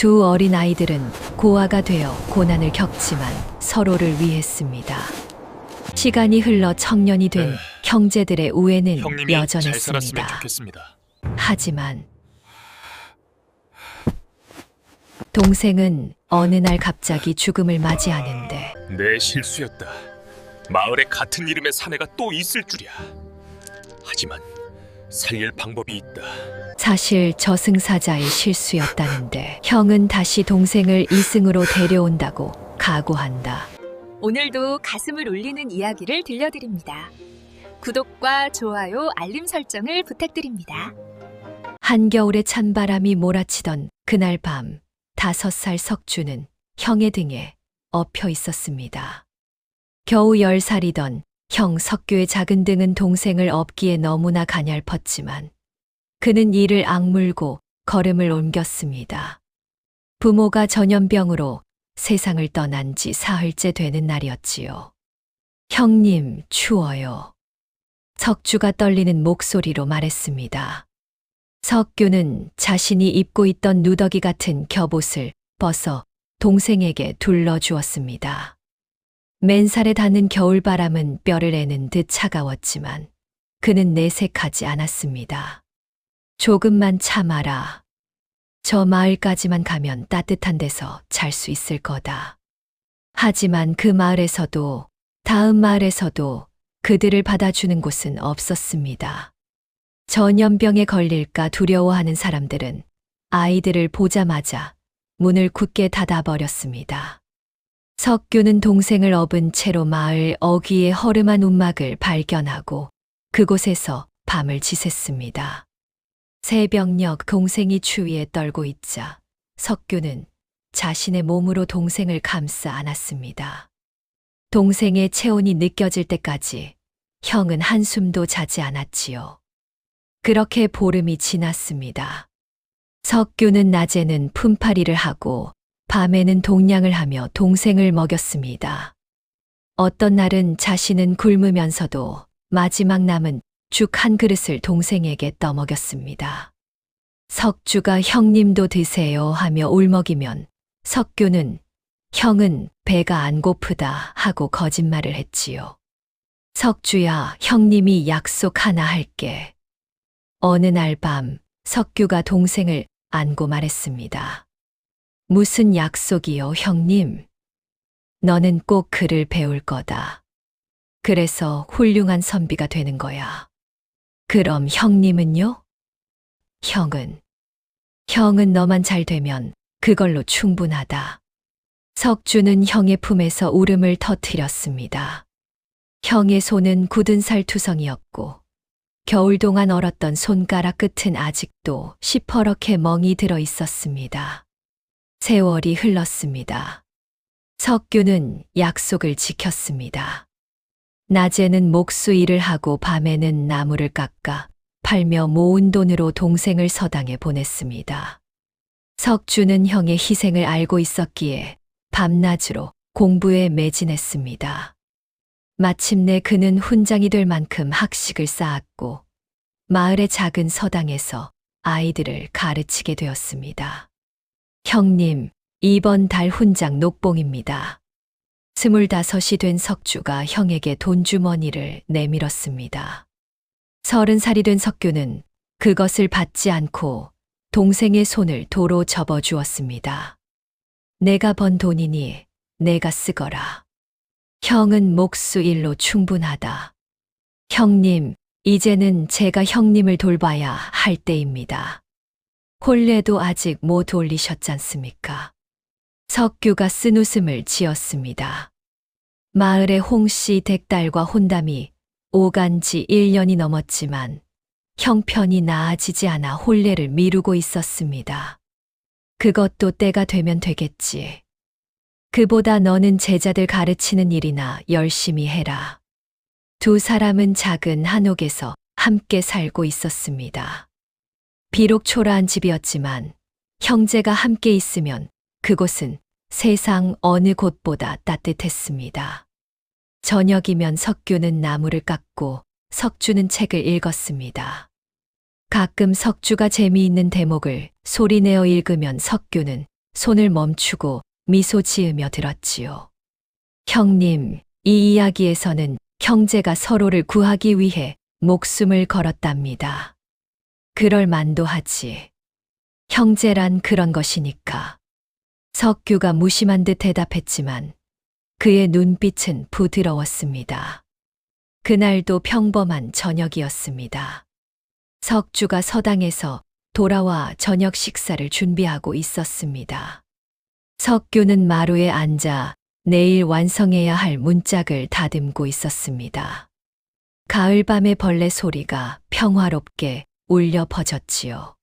두 어린 아이들은 고아가 되어 고난을 겪지만 서로를 위했습니다. 시간이 흘러 청년이 된 형제들의 우애는 형님이 잘 살았으면 여전했습니다. 좋겠습니다. 하지만 동생은 어느 날 갑자기 죽음을 맞이하는데 내 실수였다. 마을에 같은 이름의 사내가 또 있을 줄이야. 하지만 살릴 방법이 있다. 사실 저승사자의 실수였다는데 형은 다시 동생을 이승으로 데려온다고 각오한다. 오늘도 가슴을 울리는 이야기를 들려드립니다. 구독과 좋아요, 알림 설정을 부탁드립니다. 한겨울에 찬바람이 몰아치던 그날 밤 5살 석주는 형의 등에 엎혀 있었습니다. 겨우 10살이던 형 석규의 작은 등은 동생을 업기에 너무나 가냘펐지만 그는 이를 악물고 걸음을 옮겼습니다. 부모가 전염병으로 세상을 떠난 지 사흘째 되는 날이었지요. 형님, 추워요. 석주가 떨리는 목소리로 말했습니다. 석규는 자신이 입고 있던 누더기 같은 겹옷을 벗어 동생에게 둘러주었습니다. 맨살에 닿는 겨울바람은 뼈를 애는 듯 차가웠지만 그는 내색하지 않았습니다. 조금만 참아라. 저 마을까지만 가면 따뜻한 데서 잘 수 있을 거다. 하지만 그 마을에서도 다음 마을에서도 그들을 받아주는 곳은 없었습니다. 전염병에 걸릴까 두려워하는 사람들은 아이들을 보자마자 문을 굳게 닫아버렸습니다. 석규는 동생을 업은 채로 마을 어귀의 허름한 움막을 발견하고 그곳에서 밤을 지샜습니다. 새벽녘 동생이 추위에 떨고 있자 석규는 자신의 몸으로 동생을 감싸 안았습니다. 동생의 체온이 느껴질 때까지 형은 한숨도 자지 않았지요. 그렇게 보름이 지났습니다. 석규는 낮에는 품팔이를 하고 밤에는 동냥을 하며 동생을 먹였습니다. 어떤 날은 자신은 굶으면서도 마지막 남은 죽 한 그릇을 동생에게 떠먹였습니다. 석주가 형님도 드세요 하며 울먹이면 석규는 형은 배가 안 고프다 하고 거짓말을 했지요. 석주야, 형님이 약속 하나 할게. 어느 날 밤 석규가 동생을 안고 말했습니다. 무슨 약속이요, 형님? 너는 꼭 글을 배울 거다. 그래서 훌륭한 선비가 되는 거야. 그럼 형님은요? 형은 너만 잘 되면 그걸로 충분하다. 석주는 형의 품에서 울음을 터뜨렸습니다. 형의 손은 굳은 살투성이었고 겨울 동안 얼었던 손가락 끝은 아직도 시퍼렇게 멍이 들어 있었습니다. 세월이 흘렀습니다. 석규는 약속을 지켰습니다. 낮에는 목수 일을 하고 밤에는 나무를 깎아 팔며 모은 돈으로 동생을 서당에 보냈습니다. 석주는 형의 희생을 알고 있었기에 밤낮으로 공부에 매진했습니다. 마침내 그는 훈장이 될 만큼 학식을 쌓았고 마을의 작은 서당에서 아이들을 가르치게 되었습니다. 형님, 이번 달 훈장 녹봉입니다. 25이 된 석주가 형에게 돈주머니를 내밀었습니다. 30살이 된 석규는 그것을 받지 않고 동생의 손을 도로 접어주었습니다. 내가 번 돈이니 내가 쓰거라. 형은 목수 일로 충분하다. 형님, 이제는 제가 형님을 돌봐야 할 때입니다. 혼례도 아직 못 올리셨잖습니까? 석규가 쓴웃음을 지었습니다. 마을의 홍씨 댁딸과 혼담이 오간 지 1년이 넘었지만 형편이 나아지지 않아 혼례를 미루고 있었습니다. 그것도 때가 되면 되겠지. 그보다 너는 제자들 가르치는 일이나 열심히 해라. 두 사람은 작은 한옥에서 함께 살고 있었습니다. 비록 초라한 집이었지만 형제가 함께 있으면 그곳은 세상 어느 곳보다 따뜻했습니다. 저녁이면 석규는 나무를 깎고 석주는 책을 읽었습니다. 가끔 석주가 재미있는 대목을 소리내어 읽으면 석규는 손을 멈추고 미소 지으며 들었지요. 형님, 이 이야기에서는 형제가 서로를 구하기 위해 목숨을 걸었답니다. 그럴 만도 하지. 형제란 그런 것이니까. 석규가 무심한 듯 대답했지만 그의 눈빛은 부드러웠습니다. 그날도 평범한 저녁이었습니다. 석주가 서당에서 돌아와 저녁 식사를 준비하고 있었습니다. 석규는 마루에 앉아 내일 완성해야 할 문짝을 다듬고 있었습니다. 가을밤의 벌레 소리가 평화롭게 울려 퍼졌지요.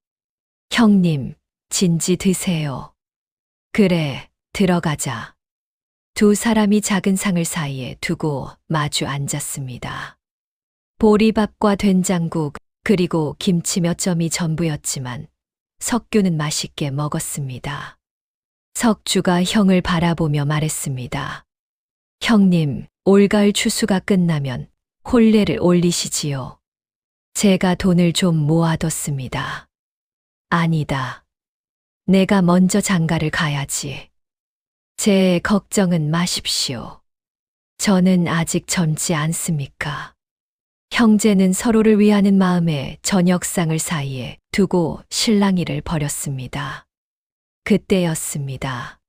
형님, 진지 드세요. 그래, 들어가자. 두 사람이 작은 상을 사이에 두고 마주 앉았습니다. 보리밥과 된장국, 그리고 김치 몇 점이 전부였지만 석규는 맛있게 먹었습니다. 석주가 형을 바라보며 말했습니다. 형님, 올가을 추수가 끝나면 혼례를 올리시지요. 제가 돈을 좀 모아뒀습니다. 아니다. 내가 먼저 장가를 가야지. 제 걱정은 마십시오. 저는 아직 젊지 않습니까? 형제는 서로를 위하는 마음에 저녁상을 사이에 두고 실랑이를 벌였습니다. 그때였습니다.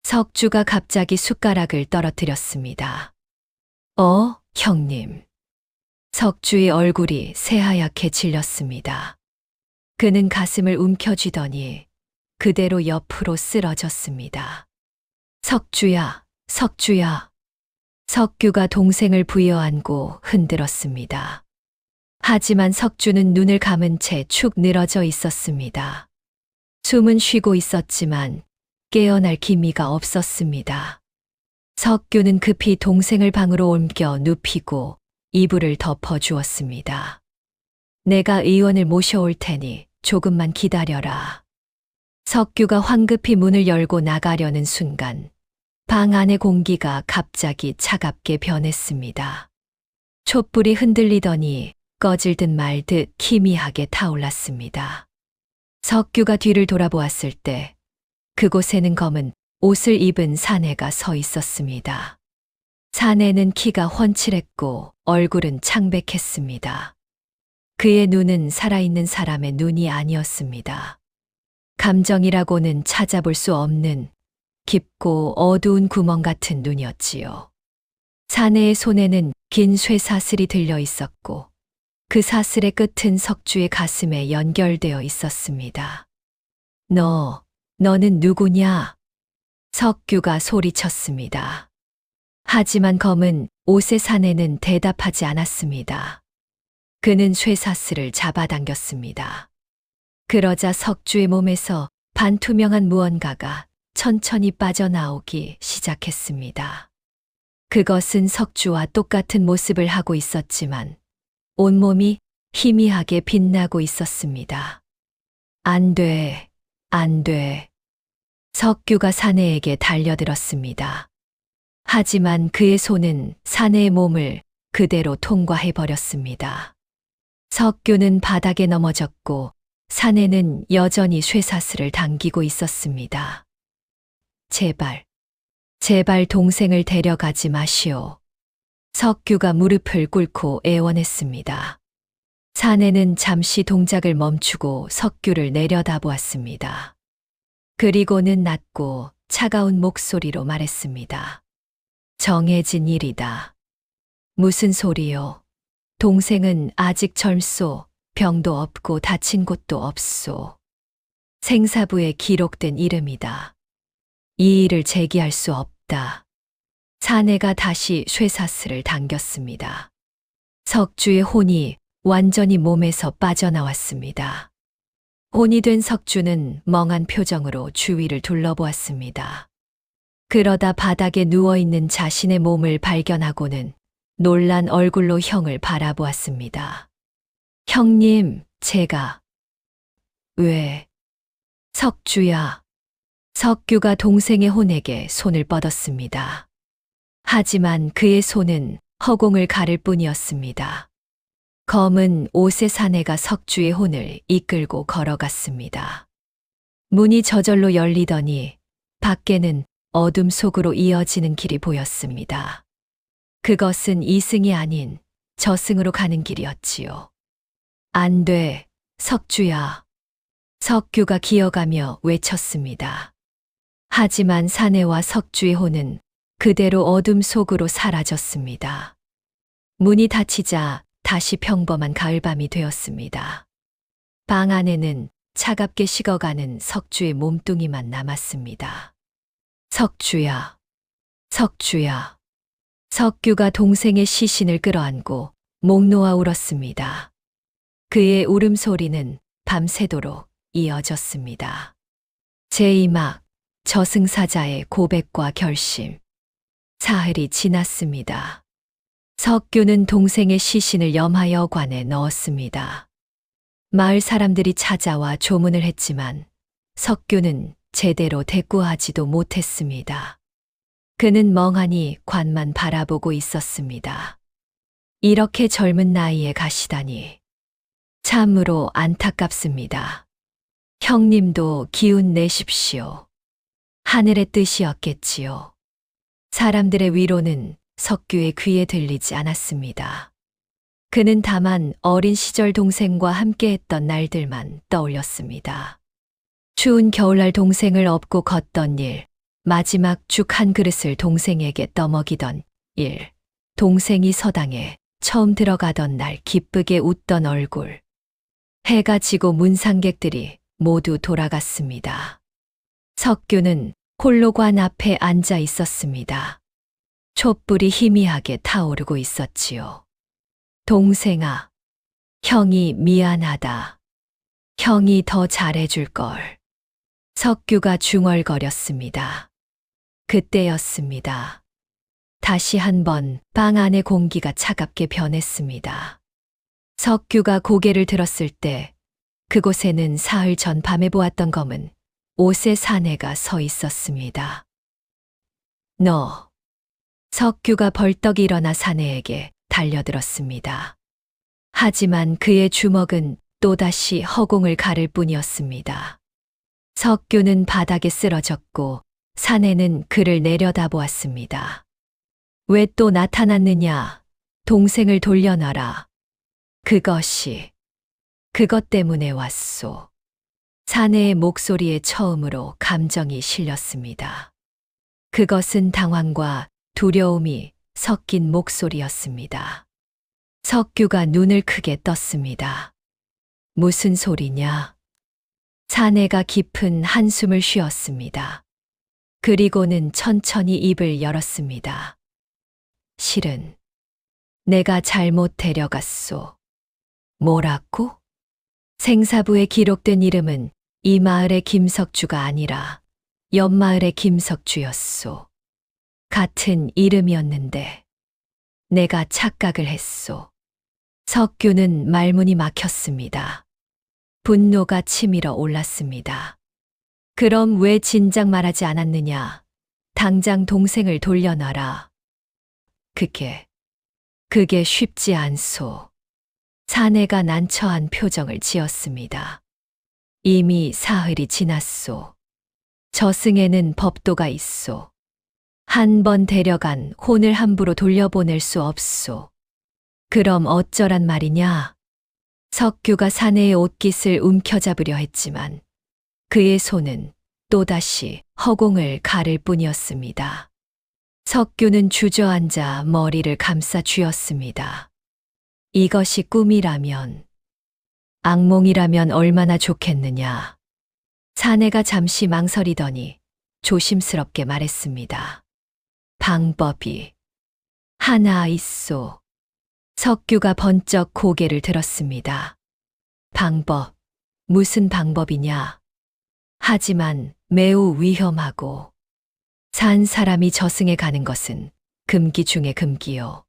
석주가 갑자기 숟가락을 떨어뜨렸습니다. 형님. 석주의 얼굴이 새하얗게 질렸습니다. 그는 가슴을 움켜쥐더니 그대로 옆으로 쓰러졌습니다. 석주야, 석주야. 석규가 동생을 부여안고 흔들었습니다. 하지만 석주는 눈을 감은 채 축 늘어져 있었습니다. 숨은 쉬고 있었지만 깨어날 기미가 없었습니다. 석규는 급히 동생을 방으로 옮겨 눕히고 이불을 덮어 주었습니다. 내가 의원을 모셔올 테니 조금만 기다려라. 석규가 황급히 문을 열고 나가려는 순간 방 안의 공기가 갑자기 차갑게 변했습니다. 촛불이 흔들리더니 꺼질 듯 말 듯 희미하게 타올랐습니다. 석규가 뒤를 돌아보았을 때 그곳에는 검은 옷을 입은 사내가 서 있었습니다. 사내는 키가 훤칠했고 얼굴은 창백했습니다. 그의 눈은 살아있는 사람의 눈이 아니었습니다. 감정이라고는 찾아볼 수 없는 깊고 어두운 구멍 같은 눈이었지요. 사내의 손에는 긴 쇠사슬이 들려 있었고 그 사슬의 끝은 석주의 가슴에 연결되어 있었습니다. 너는 누구냐? 석규가 소리쳤습니다. 하지만 검은 옷의 사내는 대답하지 않았습니다. 그는 쇠사슬을 잡아당겼습니다. 그러자 석주의 몸에서 반투명한 무언가가 천천히 빠져나오기 시작했습니다. 그것은 석주와 똑같은 모습을 하고 있었지만 온몸이 희미하게 빛나고 있었습니다. 안 돼, 안 돼. 석규가 사내에게 달려들었습니다. 하지만 그의 손은 사내의 몸을 그대로 통과해버렸습니다. 석규는 바닥에 넘어졌고 사내는 여전히 쇠사슬을 당기고 있었습니다. 제발 동생을 데려가지 마시오. 석규가 무릎을 꿇고 애원했습니다. 사내는 잠시 동작을 멈추고 석규를 내려다보았습니다. 그리고는 낮고 차가운 목소리로 말했습니다. 정해진 일이다. 무슨 소리요? 동생은 아직 젊소. 병도 없고 다친 곳도 없소. 생사부에 기록된 이름이다. 이 일을 제기할 수 없다. 사내가 다시 쇠사슬을 당겼습니다. 석주의 혼이 완전히 몸에서 빠져나왔습니다. 혼이 된 석주는 멍한 표정으로 주위를 둘러보았습니다. 그러다 바닥에 누워있는 자신의 몸을 발견하고는 놀란 얼굴로 형을 바라보았습니다. 형님, 제가. 왜? 석주야. 석규가 동생의 혼에게 손을 뻗었습니다. 하지만 그의 손은 허공을 가를 뿐이었습니다. 검은 옷의 사내가 석주의 혼을 이끌고 걸어갔습니다. 문이 저절로 열리더니 밖에는 어둠 속으로 이어지는 길이 보였습니다. 그것은 이승이 아닌 저승으로 가는 길이었지요. 안 돼, 석주야. 석규가 기어가며 외쳤습니다. 하지만 사내와 석주의 혼은 그대로 어둠 속으로 사라졌습니다. 문이 닫히자 다시 평범한 가을밤이 되었습니다. 방 안에는 차갑게 식어가는 석주의 몸뚱이만 남았습니다. 석주야, 석주야. 석규가 동생의 시신을 끌어안고 목 놓아 울었습니다. 그의 울음소리는 밤새도록 이어졌습니다. 제2막 저승사자의 고백과 결심. 사흘이 지났습니다. 석규는 동생의 시신을 염하여관에 넣었습니다. 마을 사람들이 찾아와 조문을 했지만 석규는 제대로 대꾸하지도 못했습니다. 그는 멍하니 관만 바라보고 있었습니다. 이렇게 젊은 나이에 가시다니 참으로 안타깝습니다. 형님도 기운 내십시오. 하늘의 뜻이었겠지요. 사람들의 위로는 석규의 귀에 들리지 않았습니다. 그는 다만 어린 시절 동생과 함께했던 날들만 떠올렸습니다. 추운 겨울날 동생을 업고 걷던 일, 마지막 죽 한 그릇을 동생에게 떠먹이던 일, 동생이 서당에 처음 들어가던 날 기쁘게 웃던 얼굴. 해가 지고 문상객들이 모두 돌아갔습니다. 석규는 홀로 관 앞에 앉아 있었습니다. 촛불이 희미하게 타오르고 있었지요. 동생아, 형이 미안하다. 형이 더 잘해줄걸. 석규가 중얼거렸습니다. 그때였습니다. 다시 한번 방 안의 공기가 차갑게 변했습니다. 석규가 고개를 들었을 때 그곳에는 사흘 전 밤에 보았던 검은 옷의 사내가 서 있었습니다. 너. 석규가 벌떡 일어나 사내에게 달려들었습니다. 하지만 그의 주먹은 또다시 허공을 가를 뿐이었습니다. 석규는 바닥에 쓰러졌고 사내는 그를 내려다보았습니다. 왜 또 나타났느냐? 동생을 돌려놔라. 그것 때문에 왔소. 사내의 목소리에 처음으로 감정이 실렸습니다. 그것은 당황과 두려움이 섞인 목소리였습니다. 석규가 눈을 크게 떴습니다. 무슨 소리냐? 사내가 깊은 한숨을 쉬었습니다. 그리고는 천천히 입을 열었습니다. 실은 내가 잘못 데려갔소. 뭐라고? 생사부에 기록된 이름은 이 마을의 김석주가 아니라 옆마을의 김석주였소. 같은 이름이었는데 내가 착각을 했소. 석규는 말문이 막혔습니다. 분노가 치밀어 올랐습니다. 그럼 왜 진작 말하지 않았느냐? 당장 동생을 돌려놔라. 그게 쉽지 않소. 사내가 난처한 표정을 지었습니다. 이미 사흘이 지났소. 저승에는 법도가 있소. 한 번 데려간 혼을 함부로 돌려보낼 수 없소. 그럼 어쩌란 말이냐? 석규가 사내의 옷깃을 움켜잡으려 했지만 그의 손은 또다시 허공을 가를 뿐이었습니다. 석규는 주저앉아 머리를 감싸 쥐었습니다. 이것이 꿈이라면, 악몽이라면 얼마나 좋겠느냐. 사내가 잠시 망설이더니 조심스럽게 말했습니다. 방법이 하나 있소. 석규가 번쩍 고개를 들었습니다. 방법, 무슨 방법이냐? 하지만 매우 위험하고 산 사람이 저승에 가는 것은 금기 중의 금기요.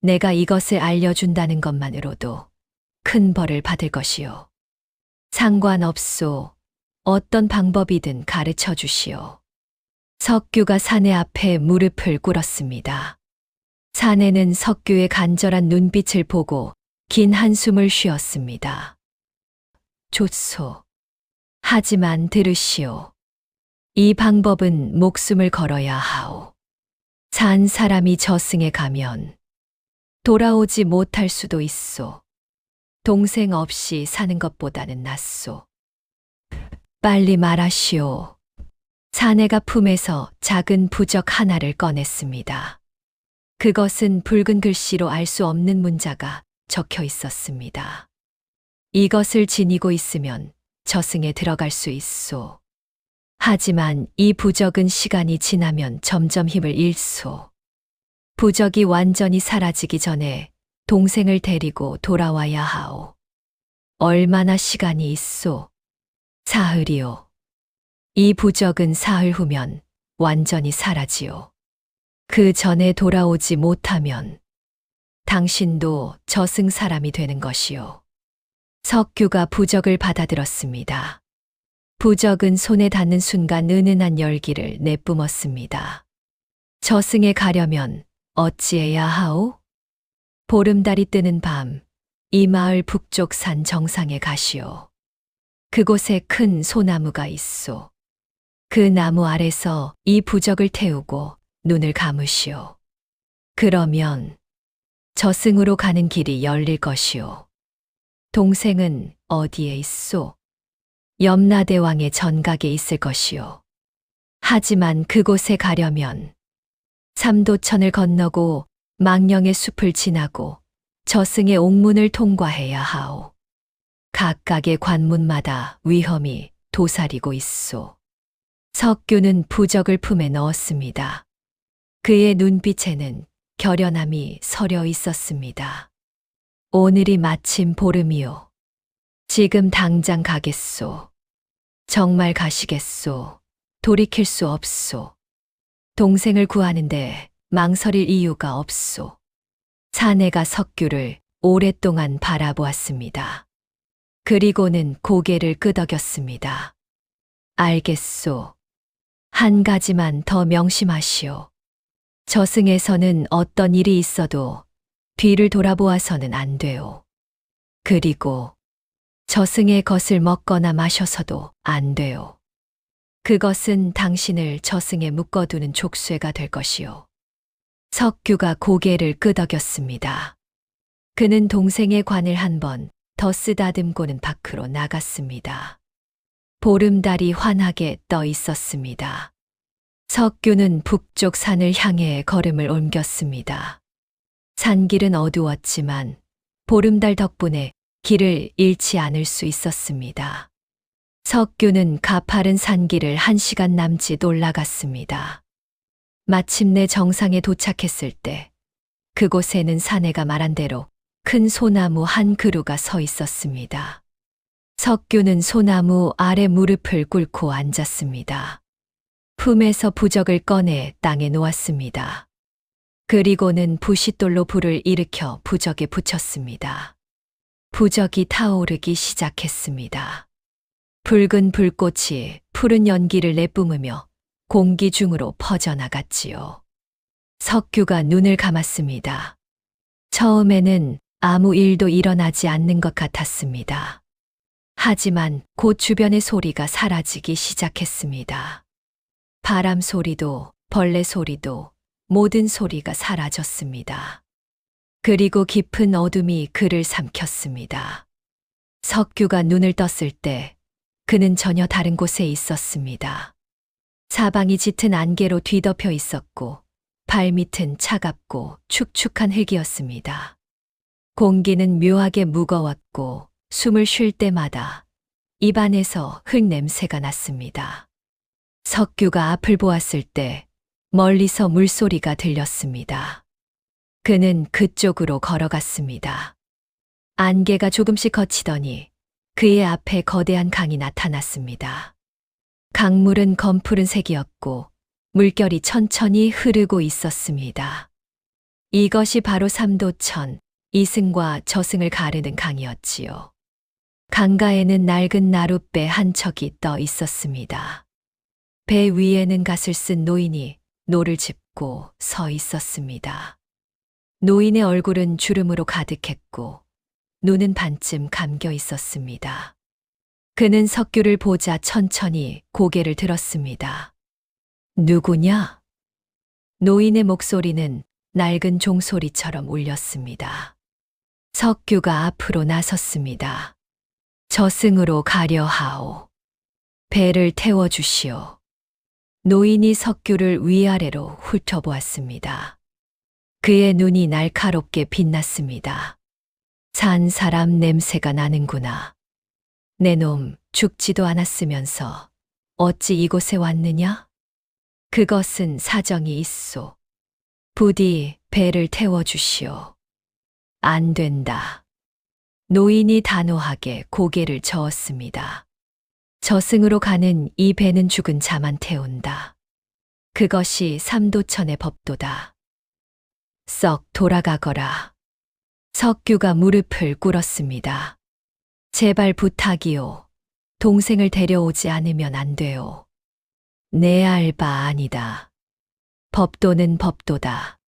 내가 이것을 알려준다는 것만으로도 큰 벌을 받을 것이요. 상관없소. 어떤 방법이든 가르쳐 주시오. 석규가 사내 앞에 무릎을 꿇었습니다. 사내는 석규의 간절한 눈빛을 보고 긴 한숨을 쉬었습니다. 좋소. 하지만 들으시오. 이 방법은 목숨을 걸어야 하오. 산 사람이 저승에 가면 돌아오지 못할 수도 있소. 동생 없이 사는 것보다는 낫소. 빨리 말하시오. 사내가 품에서 작은 부적 하나를 꺼냈습니다. 그것은 붉은 글씨로 알 수 없는 문자가 적혀 있었습니다. 이것을 지니고 있으면 저승에 들어갈 수 있소. 하지만 이 부적은 시간이 지나면 점점 힘을 잃소. 부적이 완전히 사라지기 전에 동생을 데리고 돌아와야 하오. 얼마나 시간이 있소? 사흘이요. 이 부적은 사흘 후면 완전히 사라지요. 그 전에 돌아오지 못하면 당신도 저승 사람이 되는 것이요. 석규가 부적을 받아들었습니다. 부적은 손에 닿는 순간 은은한 열기를 내뿜었습니다. 저승에 가려면 어찌해야 하오? 보름달이 뜨는 밤, 이 마을 북쪽 산 정상에 가시오. 그곳에 큰 소나무가 있소. 그 나무 아래서 이 부적을 태우고 눈을 감으시오. 그러면 저승으로 가는 길이 열릴 것이오. 동생은 어디에 있소? 염라대왕의 전각에 있을 것이오. 하지만 그곳에 가려면 삼도천을 건너고 망령의 숲을 지나고 저승의 옥문을 통과해야 하오. 각각의 관문마다 위험이 도사리고 있소. 석규는 부적을 품에 넣었습니다. 그의 눈빛에는 결연함이 서려 있었습니다. 오늘이 마침 보름이요. 지금 당장 가겠소. 정말 가시겠소. 돌이킬 수 없소. 동생을 구하는데 망설일 이유가 없소. 사내가 석규를 오랫동안 바라보았습니다. 그리고는 고개를 끄덕였습니다. 알겠소. 한 가지만 더 명심하시오. 저승에서는 어떤 일이 있어도 뒤를 돌아보아서는 안 돼요. 그리고 저승의 것을 먹거나 마셔서도 안 돼요. 그것은 당신을 저승에 묶어두는 족쇄가 될 것이요. 석규가 고개를 끄덕였습니다. 그는 동생의 관을 한 번 더 쓰다듬고는 밖으로 나갔습니다. 보름달이 환하게 떠 있었습니다. 석규는 북쪽 산을 향해 걸음을 옮겼습니다. 산길은 어두웠지만 보름달 덕분에 길을 잃지 않을 수 있었습니다. 석규는 가파른 산길을 1시간 남짓 올라갔습니다. 마침내 정상에 도착했을 때 그곳에는 사내가 말한 대로 큰 소나무 한 그루가 서 있었습니다. 석규는 소나무 아래 무릎을 꿇고 앉았습니다. 품에서 부적을 꺼내 땅에 놓았습니다. 그리고는 부싯돌로 불을 일으켜 부적에 붙였습니다. 부적이 타오르기 시작했습니다. 붉은 불꽃이 푸른 연기를 내뿜으며 공기 중으로 퍼져나갔지요. 석규가 눈을 감았습니다. 처음에는 아무 일도 일어나지 않는 것 같았습니다. 하지만 곧 주변의 소리가 사라지기 시작했습니다. 바람 소리도 벌레 소리도 모든 소리가 사라졌습니다. 그리고 깊은 어둠이 그를 삼켰습니다. 석규가 눈을 떴을 때 그는 전혀 다른 곳에 있었습니다. 사방이 짙은 안개로 뒤덮여 있었고 발밑은 차갑고 축축한 흙이었습니다. 공기는 묘하게 무거웠고 숨을 쉴 때마다 입안에서 흙 냄새가 났습니다. 석규가 앞을 보았을 때 멀리서 물소리가 들렸습니다. 그는 그쪽으로 걸어갔습니다. 안개가 조금씩 걷히더니 그의 앞에 거대한 강이 나타났습니다. 강물은 검푸른 색이었고 물결이 천천히 흐르고 있었습니다. 이것이 바로 삼도천, 이승과 저승을 가르는 강이었지요. 강가에는 낡은 나룻배 한 척이 떠 있었습니다. 배 위에는 갓을 쓴 노인이 노를 짚고 서 있었습니다. 노인의 얼굴은 주름으로 가득했고 눈은 반쯤 감겨 있었습니다. 그는 석규를 보자 천천히 고개를 들었습니다. 누구냐? 노인의 목소리는 낡은 종소리처럼 울렸습니다. 석규가 앞으로 나섰습니다. 저승으로 가려 하오. 배를 태워주시오. 노인이 석규를 위아래로 훑어보았습니다. 그의 눈이 날카롭게 빛났습니다. 산 사람 냄새가 나는구나. 내 놈 죽지도 않았으면서 어찌 이곳에 왔느냐? 그것은 사정이 있소. 부디 배를 태워주시오. 안 된다. 노인이 단호하게 고개를 저었습니다. 저승으로 가는 이 배는 죽은 자만 태운다. 그것이 삼도천의 법도다. 썩 돌아가거라. 석규가 무릎을 꿇었습니다. 제발 부탁이오. 동생을 데려오지 않으면 안 돼요. 내 알바 아니다. 법도는 법도다.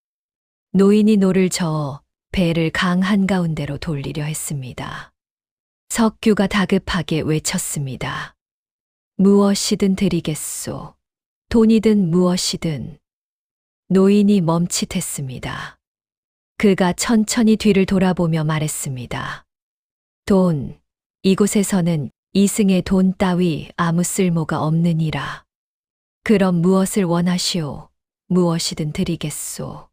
노인이 노를 저어 배를 강 한가운데로 돌리려 했습니다. 석규가 다급하게 외쳤습니다. 무엇이든 드리겠소. 돈이든 무엇이든. 노인이 멈칫했습니다. 그가 천천히 뒤를 돌아보며 말했습니다. 돈, 이곳에서는 이승의 돈 따위 아무 쓸모가 없느니라. 그럼 무엇을 원하시오? 무엇이든 드리겠소.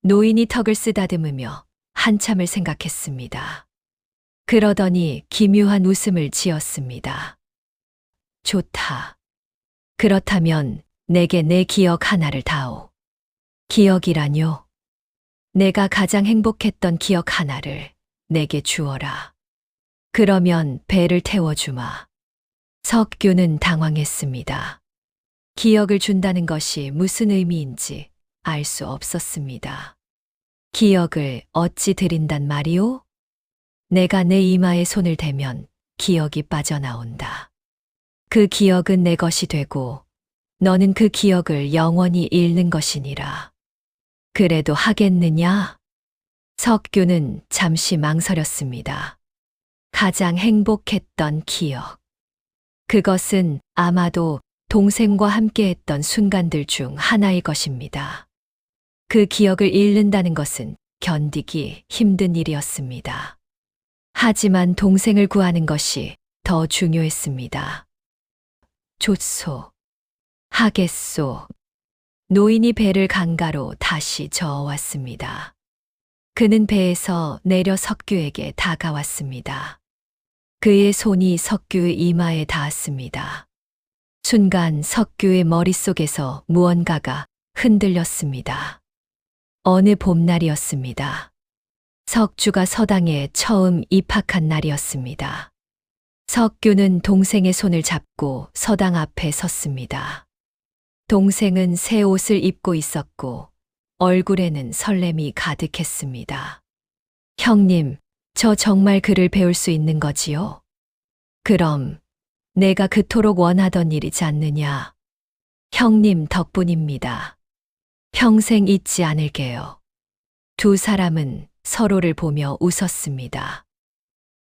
노인이 턱을 쓰다듬으며 한참을 생각했습니다. 그러더니 기묘한 웃음을 지었습니다. 좋다. 그렇다면 내게 내 기억 하나를 다오. 기억이라뇨? 내가 가장 행복했던 기억 하나를 내게 주어라. 그러면 배를 태워주마. 석규는 당황했습니다. 기억을 준다는 것이 무슨 의미인지 알 수 없었습니다. 기억을 어찌 드린단 말이오? 내가 내 이마에 손을 대면 기억이 빠져나온다. 그 기억은 내 것이 되고 너는 그 기억을 영원히 잃는 것이니라. 그래도 하겠느냐? 석규는 잠시 망설였습니다. 가장 행복했던 기억. 그것은 아마도 동생과 함께했던 순간들 중 하나일 것입니다. 그 기억을 잃는다는 것은 견디기 힘든 일이었습니다. 하지만 동생을 구하는 것이 더 중요했습니다. 좋소. 하겠소. 노인이 배를 강가로 다시 저어왔습니다. 그는 배에서 내려 석규에게 다가왔습니다. 그의 손이 석규의 이마에 닿았습니다. 순간 석규의 머릿속에서 무언가가 흔들렸습니다. 어느 봄날이었습니다. 석주가 서당에 처음 입학한 날이었습니다. 석규는 동생의 손을 잡고 서당 앞에 섰습니다. 동생은 새 옷을 입고 있었고 얼굴에는 설렘이 가득했습니다. 형님, 저 정말 글을 배울 수 있는 거지요? 그럼 내가 그토록 원하던 일이지 않느냐? 형님 덕분입니다. 평생 잊지 않을게요. 두 사람은 서로를 보며 웃었습니다.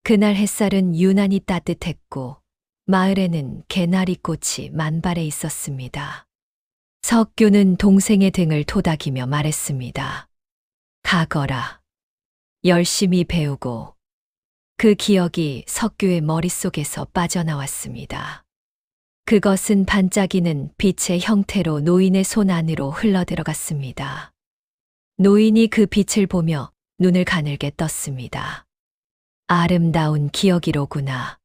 그날 햇살은 유난히 따뜻했고 마을에는 개나리꽃이 만발해 있었습니다. 석규는 동생의 등을 토닥이며 말했습니다. 가거라. 열심히 배우고. 그 기억이 석규의 머릿속에서 빠져나왔습니다. 그것은 반짝이는 빛의 형태로 노인의 손 안으로 흘러들어갔습니다. 노인이 그 빛을 보며 눈을 가늘게 떴습니다. 아름다운 기억이로구나.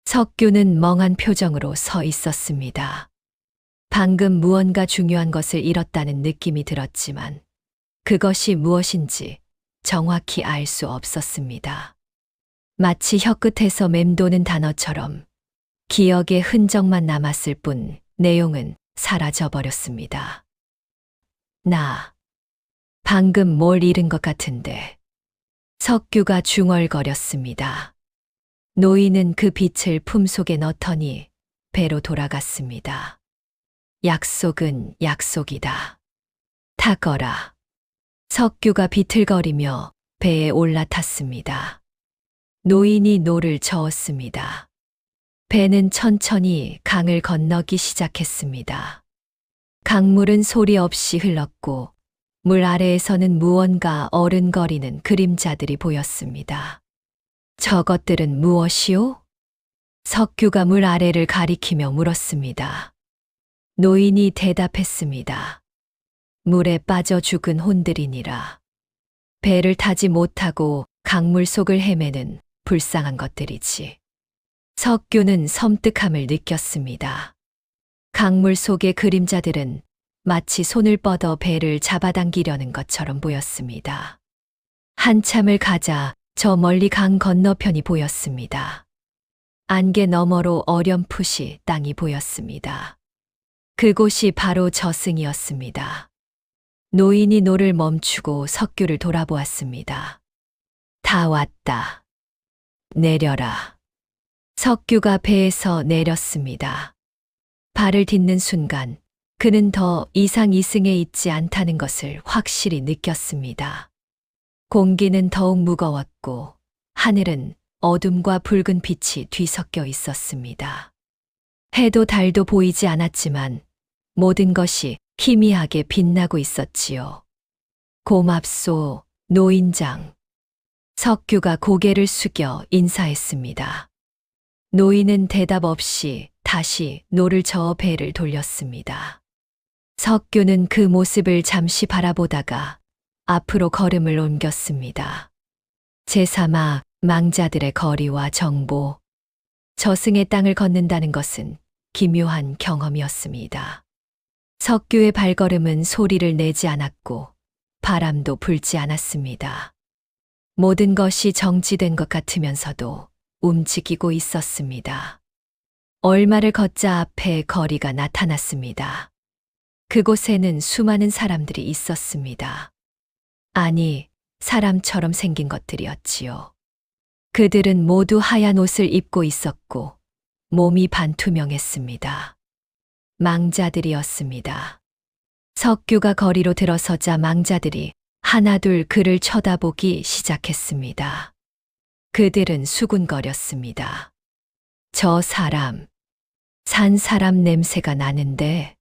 석규는 멍한 표정으로 서 있었습니다. 방금 무언가 중요한 것을 잃었다는 느낌이 들었지만 그것이 무엇인지 정확히 알 수 없었습니다. 마치 혀끝에서 맴도는 단어처럼 기억의 흔적만 남았을 뿐 내용은 사라져버렸습니다. 나 방금 뭘 잃은 것 같은데. 석규가 중얼거렸습니다. 노인은 그 빛을 품속에 넣더니 배로 돌아갔습니다. 약속은 약속이다. 타거라. 석규가 비틀거리며 배에 올라탔습니다. 노인이 노를 저었습니다. 배는 천천히 강을 건너기 시작했습니다. 강물은 소리 없이 흘렀고 물 아래에서는 무언가 어른거리는 그림자들이 보였습니다. 저것들은 무엇이오? 석규가 물 아래를 가리키며 물었습니다. 노인이 대답했습니다. 물에 빠져 죽은 혼들이니라. 배를 타지 못하고 강물 속을 헤매는 불쌍한 것들이지. 석규는 섬뜩함을 느꼈습니다. 강물 속의 그림자들은 마치 손을 뻗어 배를 잡아당기려는 것처럼 보였습니다. 한참을 가자 저 멀리 강 건너편이 보였습니다. 안개 너머로 어렴풋이 땅이 보였습니다. 그곳이 바로 저승이었습니다. 노인이 노를 멈추고 석규를 돌아보았습니다. 다 왔다. 내려라. 석규가 배에서 내렸습니다. 발을 딛는 순간 그는 더 이상 이승에 있지 않다는 것을 확실히 느꼈습니다. 공기는 더욱 무거웠고 하늘은 어둠과 붉은 빛이 뒤섞여 있었습니다. 해도 달도 보이지 않았지만 모든 것이 희미하게 빛나고 있었지요. 고맙소, 노인장. 석규가 고개를 숙여 인사했습니다. 노인은 대답 없이 다시 노를 저어 배를 돌렸습니다. 석규는 그 모습을 잠시 바라보다가 앞으로 걸음을 옮겼습니다. 제3화 망자들의 거리와 정보. 저승의 땅을 걷는다는 것은 기묘한 경험이었습니다. 석규의 발걸음은 소리를 내지 않았고 바람도 불지 않았습니다. 모든 것이 정지된 것 같으면서도 움직이고 있었습니다. 얼마를 걷자 앞에 거리가 나타났습니다. 그곳에는 수많은 사람들이 있었습니다. 아니, 사람처럼 생긴 것들이었지요. 그들은 모두 하얀 옷을 입고 있었고 몸이 반투명했습니다. 망자들이었습니다. 석규가 거리로 들어서자 망자들이 하나둘 그를 쳐다보기 시작했습니다. 그들은 수군거렸습니다. 저 사람, 산 사람 냄새가 나는데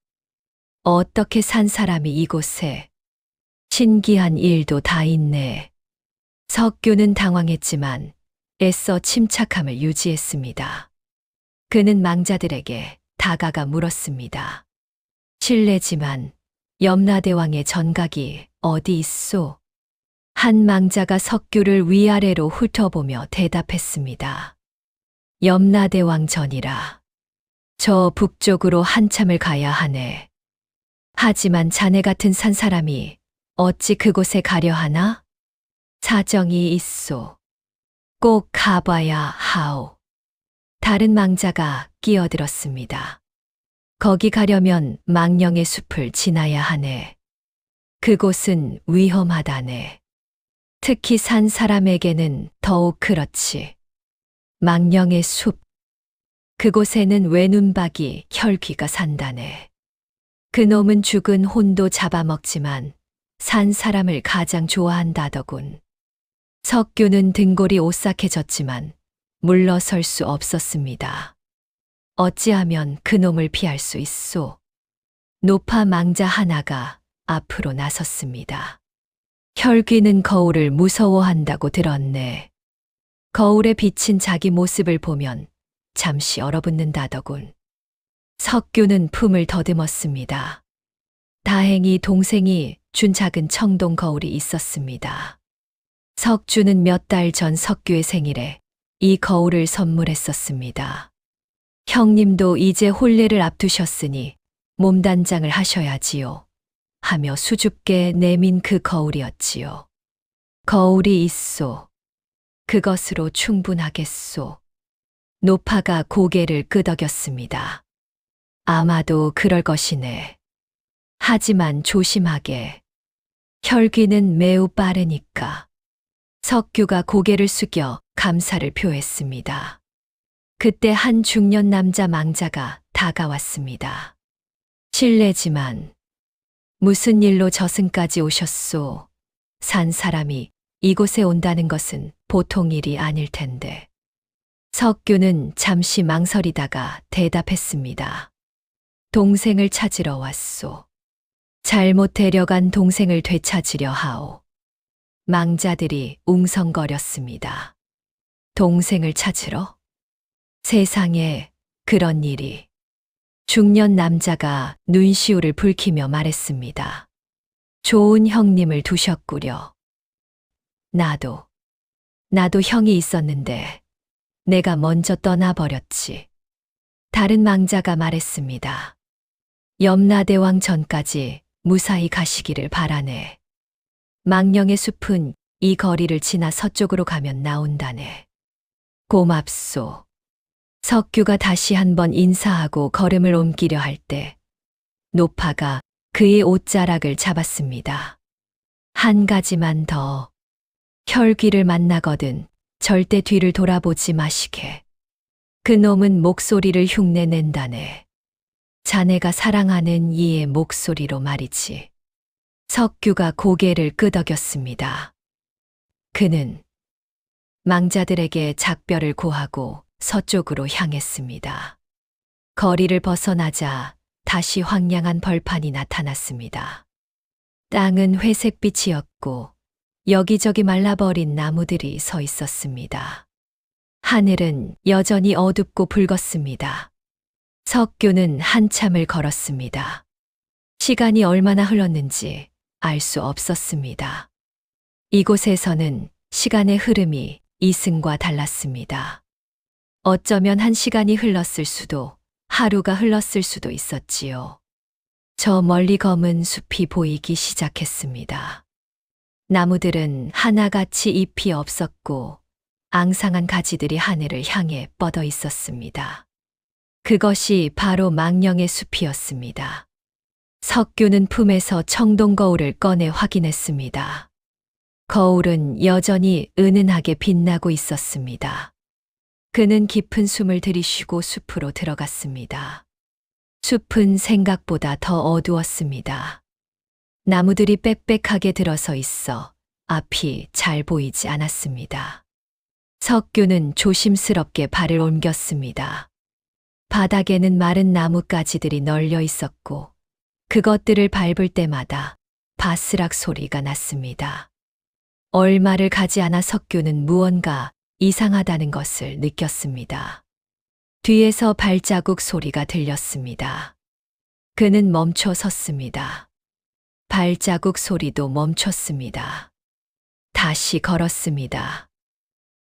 어떻게 산 사람이 이곳에? 신기한 일도 다 있네. 석규는 당황했지만 애써 침착함을 유지했습니다. 그는 망자들에게 다가가 물었습니다. 실례지만 염라대왕의 전각이 어디 있소? 한 망자가 석규를 위아래로 훑어보며 대답했습니다. 염라대왕 전이라. 저 북쪽으로 한참을 가야 하네. 하지만 자네 같은 산 사람이 어찌 그곳에 가려 하나? 사정이 있소. 꼭 가봐야 하오. 다른 망자가 끼어들었습니다. 거기 가려면 망령의 숲을 지나야 하네. 그곳은 위험하다네. 특히 산 사람에게는 더욱 그렇지. 망령의 숲. 그곳에는 외눈박이 혈귀가 산다네. 그놈은 죽은 혼도 잡아먹지만 산 사람을 가장 좋아한다더군. 석규는 등골이 오싹해졌지만 물러설 수 없었습니다. 어찌하면 그놈을 피할 수 있소? 노파 망자 하나가 앞으로 나섰습니다. 혈귀는 거울을 무서워한다고 들었네. 거울에 비친 자기 모습을 보면 잠시 얼어붙는다더군. 석규는 품을 더듬었습니다. 다행히 동생이 준 작은 청동 거울이 있었습니다. 석주는 몇 달 전 석규의 생일에 이 거울을 선물했었습니다. 형님도 이제 혼례를 앞두셨으니 몸단장을 하셔야지요. 하며 수줍게 내민 그 거울이었지요. 거울이 있소. 그것으로 충분하겠소. 노파가 고개를 끄덕였습니다. 아마도 그럴 것이네. 하지만 조심하게. 혈귀는 매우 빠르니까. 석규가 고개를 숙여 감사를 표했습니다. 그때 한 중년 남자 망자가 다가왔습니다. 실례지만 무슨 일로 저승까지 오셨소? 산 사람이 이곳에 온다는 것은 보통 일이 아닐 텐데. 석규는 잠시 망설이다가 대답했습니다. 동생을 찾으러 왔소. 잘못 데려간 동생을 되찾으려 하오. 망자들이 웅성거렸습니다. 동생을 찾으러? 세상에 그런 일이. 중년 남자가 눈시울을 붉히며 말했습니다. 좋은 형님을 두셨구려. 나도 형이 있었는데 내가 먼저 떠나버렸지. 다른 망자가 말했습니다. 염라대왕 전까지 무사히 가시기를 바라네. 망령의 숲은 이 거리를 지나 서쪽으로 가면 나온다네. 고맙소. 석규가 다시 한번 인사하고 걸음을 옮기려 할 때 노파가 그의 옷자락을 잡았습니다. 한 가지만 더. 혈귀를 만나거든 절대 뒤를 돌아보지 마시게. 그놈은 목소리를 흉내낸다네. 자네가 사랑하는 이의 목소리로 말이지. 석규가 고개를 끄덕였습니다. 그는 망자들에게 작별을 고하고 서쪽으로 향했습니다. 거리를 벗어나자 다시 황량한 벌판이 나타났습니다. 땅은 회색빛이었고 여기저기 말라버린 나무들이 서 있었습니다. 하늘은 여전히 어둡고 붉었습니다. 석규는 한참을 걸었습니다. 시간이 얼마나 흘렀는지 알 수 없었습니다. 이곳에서는 시간의 흐름이 이승과 달랐습니다. 어쩌면 1시간이 흘렀을 수도, 하루가 흘렀을 수도 있었지요. 저 멀리 검은 숲이 보이기 시작했습니다. 나무들은 하나같이 잎이 없었고 앙상한 가지들이 하늘을 향해 뻗어 있었습니다. 그것이 바로 망령의 숲이었습니다. 석규는 품에서 청동 거울을 꺼내 확인했습니다. 거울은 여전히 은은하게 빛나고 있었습니다. 그는 깊은 숨을 들이쉬고 숲으로 들어갔습니다. 숲은 생각보다 더 어두웠습니다. 나무들이 빽빽하게 들어서 있어 앞이 잘 보이지 않았습니다. 석규는 조심스럽게 발을 옮겼습니다. 바닥에는 마른 나뭇가지들이 널려 있었고 그것들을 밟을 때마다 바스락 소리가 났습니다. 얼마를 가지 않아 석규는 무언가 이상하다는 것을 느꼈습니다. 뒤에서 발자국 소리가 들렸습니다. 그는 멈춰 섰습니다. 발자국 소리도 멈췄습니다. 다시 걸었습니다.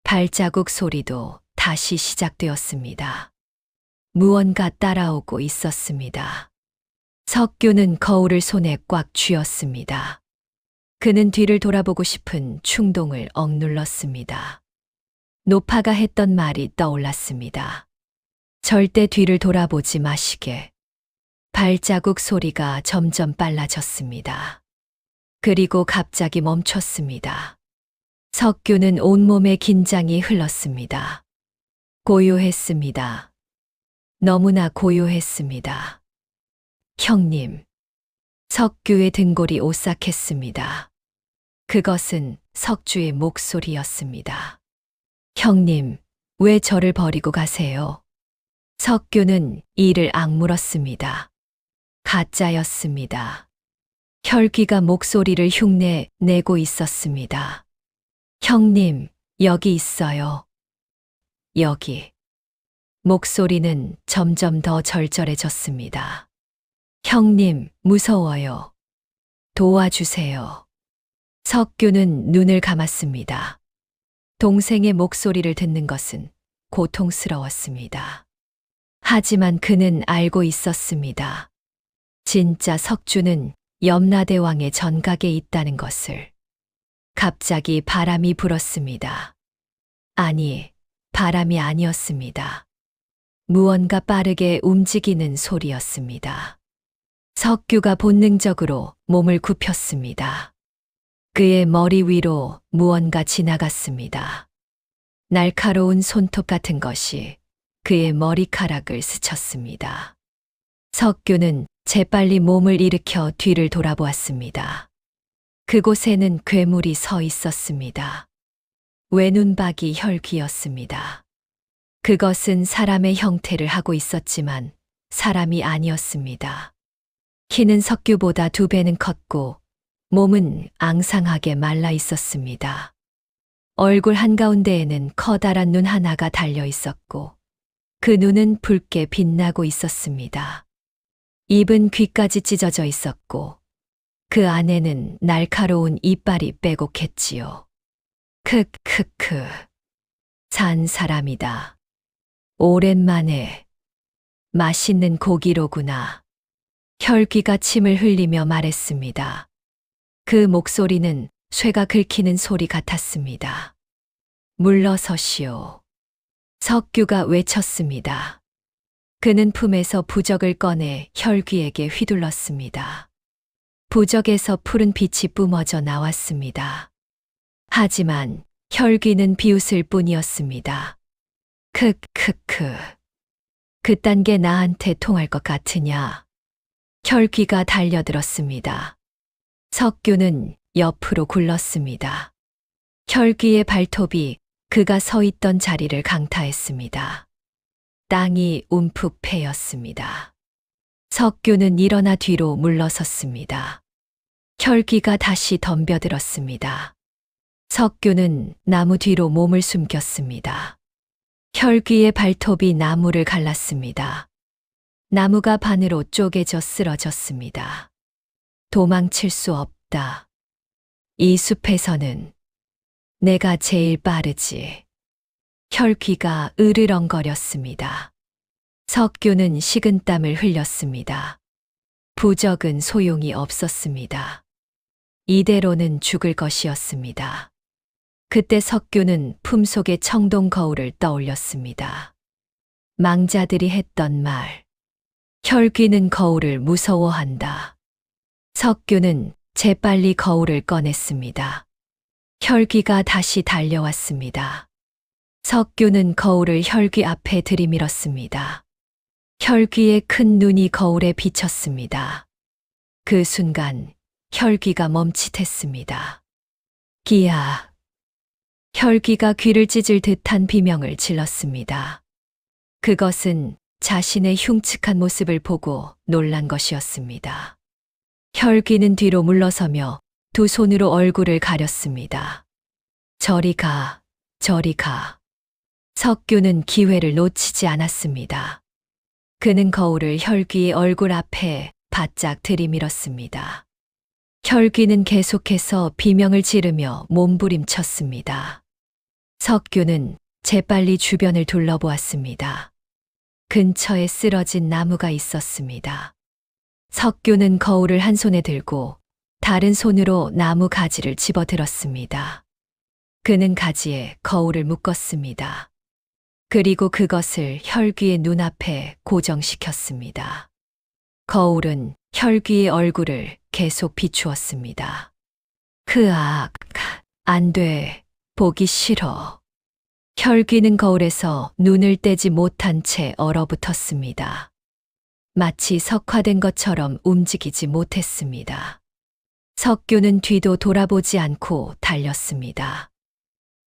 발자국 소리도 다시 시작되었습니다. 무언가 따라오고 있었습니다. 석규는 거울을 손에 꽉 쥐었습니다. 그는 뒤를 돌아보고 싶은 충동을 억눌렀습니다. 노파가 했던 말이 떠올랐습니다. 절대 뒤를 돌아보지 마시게. 발자국 소리가 점점 빨라졌습니다. 그리고 갑자기 멈췄습니다. 석규는 온몸에 긴장이 흘렀습니다. 고요했습니다. 너무나 고요했습니다. 형님. 석규의 등골이 오싹했습니다. 그것은 석주의 목소리였습니다. 형님, 왜 저를 버리고 가세요? 석규는 이를 악물었습니다. 가짜였습니다. 혈귀가 목소리를 흉내 내고 있었습니다. 형님, 여기 있어요. 여기. 목소리는 점점 더 절절해졌습니다. 형님, 무서워요. 도와주세요. 석규는 눈을 감았습니다. 동생의 목소리를 듣는 것은 고통스러웠습니다. 하지만 그는 알고 있었습니다. 진짜 석주는 염라대왕의 전각에 있다는 것을. 갑자기 바람이 불었습니다. 아니, 바람이 아니었습니다. 무언가 빠르게 움직이는 소리였습니다. 석규가 본능적으로 몸을 굽혔습니다. 그의 머리 위로 무언가 지나갔습니다. 날카로운 손톱 같은 것이 그의 머리카락을 스쳤습니다. 석규는 재빨리 몸을 일으켜 뒤를 돌아보았습니다. 그곳에는 괴물이 서 있었습니다. 외눈박이 혈귀였습니다. 그것은 사람의 형태를 하고 있었지만 사람이 아니었습니다. 키는 석규보다 2배는 컸고 몸은 앙상하게 말라 있었습니다. 얼굴 한가운데에는 커다란 눈 하나가 달려 있었고 그 눈은 붉게 빛나고 있었습니다. 입은 귀까지 찢어져 있었고 그 안에는 날카로운 이빨이 빼곡했지요. 크크크. 산 사람이다. 오랜만에 맛있는 고기로구나. 혈귀가 침을 흘리며 말했습니다. 그 목소리는 쇠가 긁히는 소리 같았습니다. 물러서시오. 석규가 외쳤습니다. 그는 품에서 부적을 꺼내 혈귀에게 휘둘렀습니다. 부적에서 푸른 빛이 뿜어져 나왔습니다. 하지만 혈귀는 비웃을 뿐이었습니다. 크크크. 그딴 게 나한테 통할 것 같으냐. 혈귀가 달려들었습니다. 석규는 옆으로 굴렀습니다. 혈귀의 발톱이 그가 서 있던 자리를 강타했습니다. 땅이 움푹 패였습니다. 석규는 일어나 뒤로 물러섰습니다. 혈귀가 다시 덤벼들었습니다. 석규는 나무 뒤로 몸을 숨겼습니다. 혈귀의 발톱이 나무를 갈랐습니다. 나무가 반으로 쪼개져 쓰러졌습니다. 도망칠 수 없다. 이 숲에서는 내가 제일 빠르지. 혈귀가 으르렁거렸습니다. 석규는 식은땀을 흘렸습니다. 부적은 소용이 없었습니다. 이대로는 죽을 것이었습니다. 그때 석규는 품속의 청동 거울을 떠올렸습니다. 망자들이 했던 말. 혈귀는 거울을 무서워한다. 석규는 재빨리 거울을 꺼냈습니다. 혈귀가 다시 달려왔습니다. 석규는 거울을 혈귀 앞에 들이밀었습니다. 혈귀의 큰 눈이 거울에 비쳤습니다. 그 순간 혈귀가 멈칫했습니다. 기야. 혈귀가 귀를 찢을 듯한 비명을 질렀습니다. 그것은 자신의 흉측한 모습을 보고 놀란 것이었습니다. 혈귀는 뒤로 물러서며 2 손으로 얼굴을 가렸습니다. 저리 가, 저리 가. 석규는 기회를 놓치지 않았습니다. 그는 거울을 혈귀의 얼굴 앞에 바짝 들이밀었습니다. 혈귀는 계속해서 비명을 지르며 몸부림쳤습니다. 석규는 재빨리 주변을 둘러보았습니다. 근처에 쓰러진 나무가 있었습니다. 석규는 거울을 한 손에 들고 다른 손으로 나무 가지를 집어들었습니다. 그는 가지에 거울을 묶었습니다. 그리고 그것을 혈귀의 눈앞에 고정시켰습니다. 거울은 혈귀의 얼굴을 계속 비추었습니다. 크악, 안 돼, 보기 싫어. 혈귀는 거울에서 눈을 떼지 못한 채 얼어붙었습니다. 마치 석화된 것처럼 움직이지 못했습니다. 석규는 뒤도 돌아보지 않고 달렸습니다.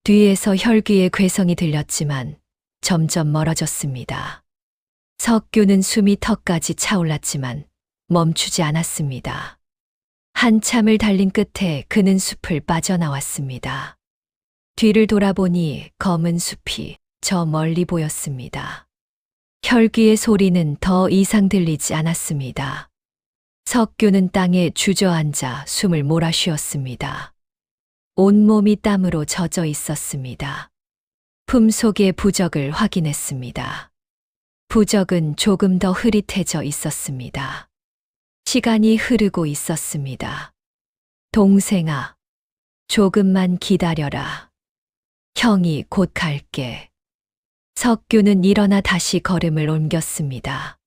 뒤에서 혈귀의 괴성이 들렸지만 점점 멀어졌습니다. 석규는 숨이 턱까지 차올랐지만 멈추지 않았습니다. 한참을 달린 끝에 그는 숲을 빠져나왔습니다. 뒤를 돌아보니 검은 숲이 저 멀리 보였습니다. 혈귀의 소리는 더 이상 들리지 않았습니다. 석규는 땅에 주저앉아 숨을 몰아쉬었습니다. 온몸이 땀으로 젖어 있었습니다. 품속의 부적을 확인했습니다. 부적은 조금 더 흐릿해져 있었습니다. 시간이 흐르고 있었습니다. 동생아, 조금만 기다려라. 형이 곧 갈게. 석규는 일어나 다시 걸음을 옮겼습니다.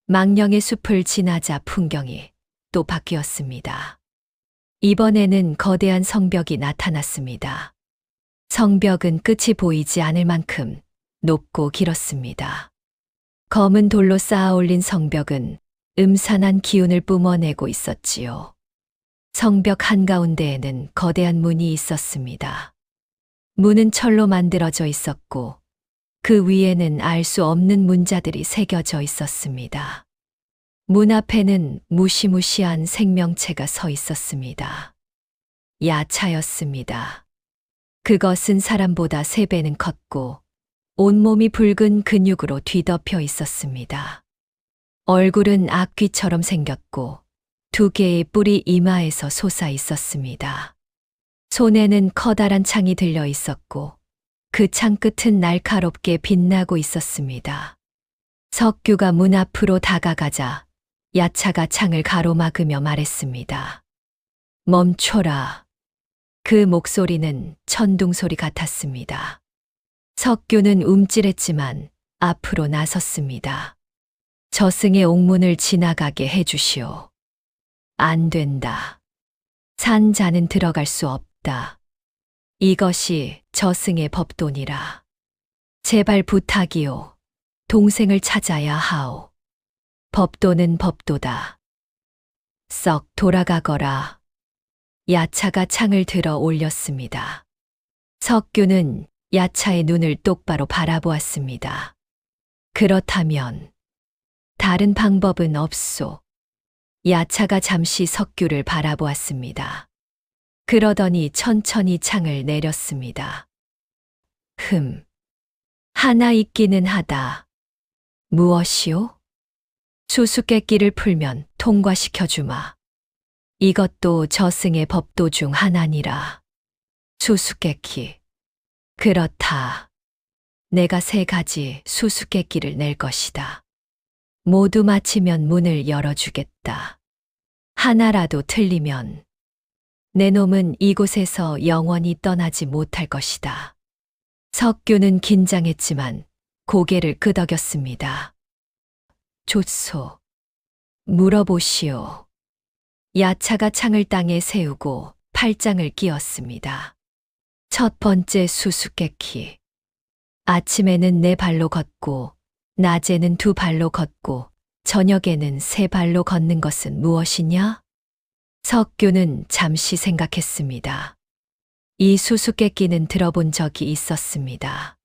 망령의 숲을 지나자 풍경이 또 바뀌었습니다. 이번에는 거대한 성벽이 나타났습니다. 성벽은 끝이 보이지 않을 만큼 높고 길었습니다. 검은 돌로 쌓아 올린 성벽은 음산한 기운을 뿜어내고 있었지요. 성벽 한가운데에는 거대한 문이 있었습니다. 문은 철로 만들어져 있었고 그 위에는 알 수 없는 문자들이 새겨져 있었습니다. 문 앞에는 무시무시한 생명체가 서 있었습니다. 야차였습니다. 그것은 사람보다 3배는 컸고 온몸이 붉은 근육으로 뒤덮여 있었습니다. 얼굴은 악귀처럼 생겼고 2개의 뿔이 이마에서 솟아 있었습니다. 손에는 커다란 창이 들려 있었고 그 창 끝은 날카롭게 빛나고 있었습니다. 석규가 문 앞으로 다가가자 야차가 창을 가로막으며 말했습니다. 멈춰라. 그 목소리는 천둥소리 같았습니다. 석규는 움찔했지만 앞으로 나섰습니다. 저승의 옥문을 지나가게 해주시오. 안 된다. 산자는 들어갈 수 없다. 이것이 저승의 법도니라. 제발 부탁이오. 동생을 찾아야 하오. 법도는 법도다. 썩 돌아가거라. 야차가 창을 들어 올렸습니다. 석규는 야차의 눈을 똑바로 바라보았습니다. 그렇다면 다른 방법은 없소. 야차가 잠시 석규를 바라보았습니다. 그러더니 천천히 창을 내렸습니다. 하나 있기는 하다. 무엇이오? 수수께끼를 풀면 통과시켜주마. 이것도 저승의 법도 중 하나니라. 수수께끼. 그렇다. 내가 3가지 수수께끼를 낼 것이다. 모두 맞히면 문을 열어주겠다. 하나라도 틀리면 내 놈은 이곳에서 영원히 떠나지 못할 것이다. 석규는 긴장했지만 고개를 끄덕였습니다. 좋소. 물어보시오. 야차가 창을 땅에 세우고 팔짱을 끼웠습니다. 첫 번째 수수께끼. 아침에는 4발로 걷고 낮에는 2발로 걷고 저녁에는 3발로 걷는 것은 무엇이냐? 석규는 잠시 생각했습니다. 이 수수께끼는 들어본 적이 있었습니다.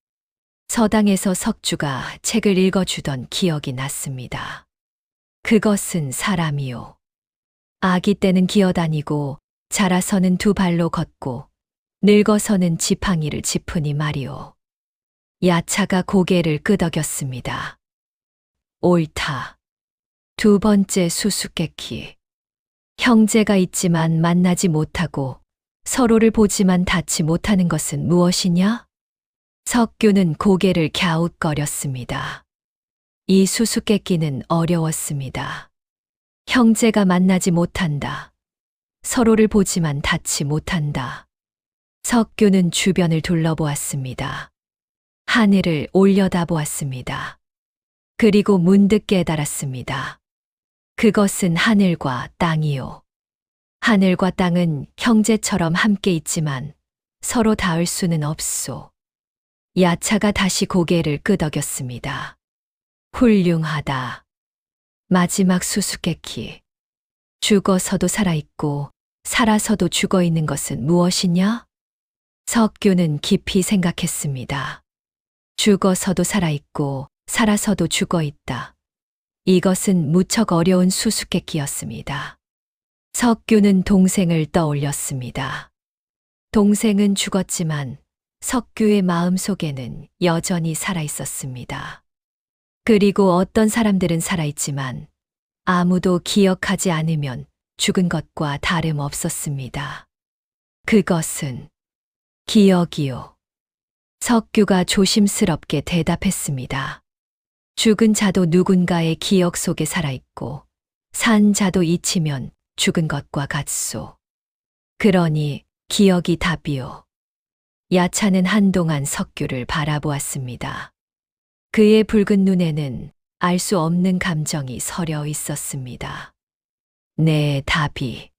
서당에서 석주가 책을 읽어주던 기억이 났습니다. 그것은 사람이요. 아기 때는 기어다니고 자라서는 2발로 걷고 늙어서는 지팡이를 짚으니 말이오. 야차가 고개를 끄덕였습니다. 옳다. 2번째 수수께끼. 형제가 있지만 만나지 못하고 서로를 보지만 닿지 못하는 것은 무엇이냐? 석규는 고개를 갸웃거렸습니다. 이 수수께끼는 어려웠습니다. 형제가 만나지 못한다. 서로를 보지만 닿지 못한다. 석규는 주변을 둘러보았습니다. 하늘을 올려다보았습니다. 그리고 문득 깨달았습니다. 그것은 하늘과 땅이요. 하늘과 땅은 형제처럼 함께 있지만 서로 닿을 수는 없소. 야차가 다시 고개를 끄덕였습니다. 훌륭하다. 마지막 수수께끼. 죽어서도 살아있고 살아서도 죽어있는 것은 무엇이냐? 석규는 깊이 생각했습니다. 죽어서도 살아있고 살아서도 죽어있다. 이것은 무척 어려운 수수께끼였습니다. 석규는 동생을 떠올렸습니다. 동생은 죽었지만 석규의 마음속에는 여전히 살아있었습니다. 그리고 어떤 사람들은 살아있지만 아무도 기억하지 않으면 죽은 것과 다름없었습니다. 그것은 기억이요. 석규가 조심스럽게 대답했습니다. 죽은 자도 누군가의 기억 속에 살아있고 산 자도 잊히면 죽은 것과 같소. 그러니 기억이 답이요. 야차는 한동안 석규를 바라보았습니다. 그의 붉은 눈에는 알 수 없는 감정이 서려 있었습니다. 내 답이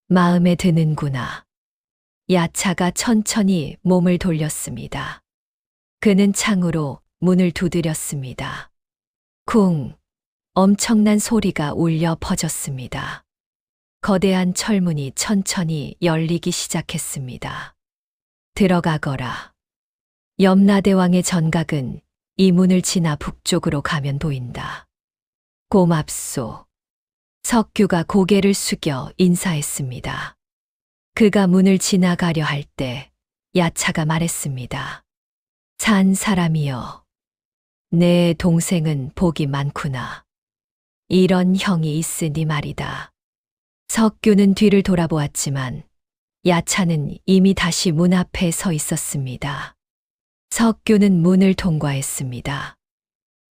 마음에 드는구나. 야차가 천천히 몸을 돌렸습니다. 그는 창으로 문을 두드렸습니다. 쿵! 엄청난 소리가 울려 퍼졌습니다. 거대한 철문이 천천히 열리기 시작했습니다. 들어가거라. 염라대왕의 전각은 이 문을 지나 북쪽으로 가면 보인다. 고맙소. 석규가 고개를 숙여 인사했습니다. 그가 문을 지나가려 할 때 야차가 말했습니다. 산 사람이여. 내 동생은 복이 많구나. 이런 형이 있으니 말이다. 석규는 뒤를 돌아보았지만 야차는 이미 다시 문 앞에 서 있었습니다. 석규는 문을 통과했습니다.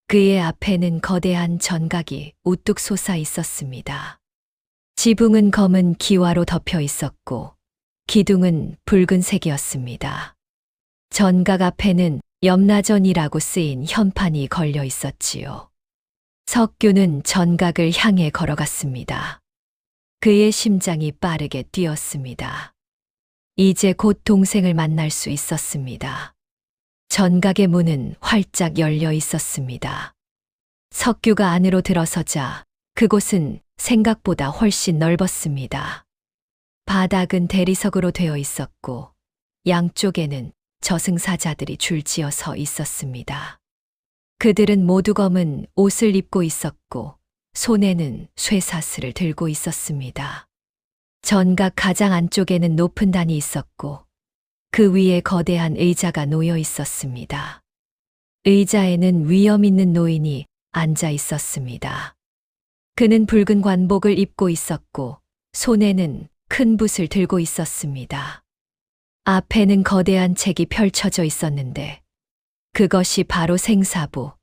그의 앞에는 거대한 전각이 우뚝 솟아 있었습니다. 지붕은 검은 기와로 덮여 있었고 기둥은 붉은색이었습니다. 전각 앞에는 염라전이라고 쓰인 현판이 걸려 있었지요. 석규는 전각을 향해 걸어갔습니다. 그의 심장이 빠르게 뛰었습니다. 이제 곧 동생을 만날 수 있었습니다. 전각의 문은 활짝 열려 있었습니다. 석규가 안으로 들어서자 그곳은 생각보다 훨씬 넓었습니다. 바닥은 대리석으로 되어 있었고 양쪽에는 저승사자들이 줄지어 서 있었습니다. 그들은 모두 검은 옷을 입고 있었고 손에는 쇠사슬을 들고 있었습니다. 전각 가장 안쪽에는 높은 단이 있었고 그 위에 거대한 의자가 놓여 있었습니다. 의자에는 위엄 있는 노인이 앉아 있었습니다. 그는 붉은 관복을 입고 있었고 손에는 큰 붓을 들고 있었습니다. 앞에는 거대한 책이 펼쳐져 있었는데 그것이 바로 생사부,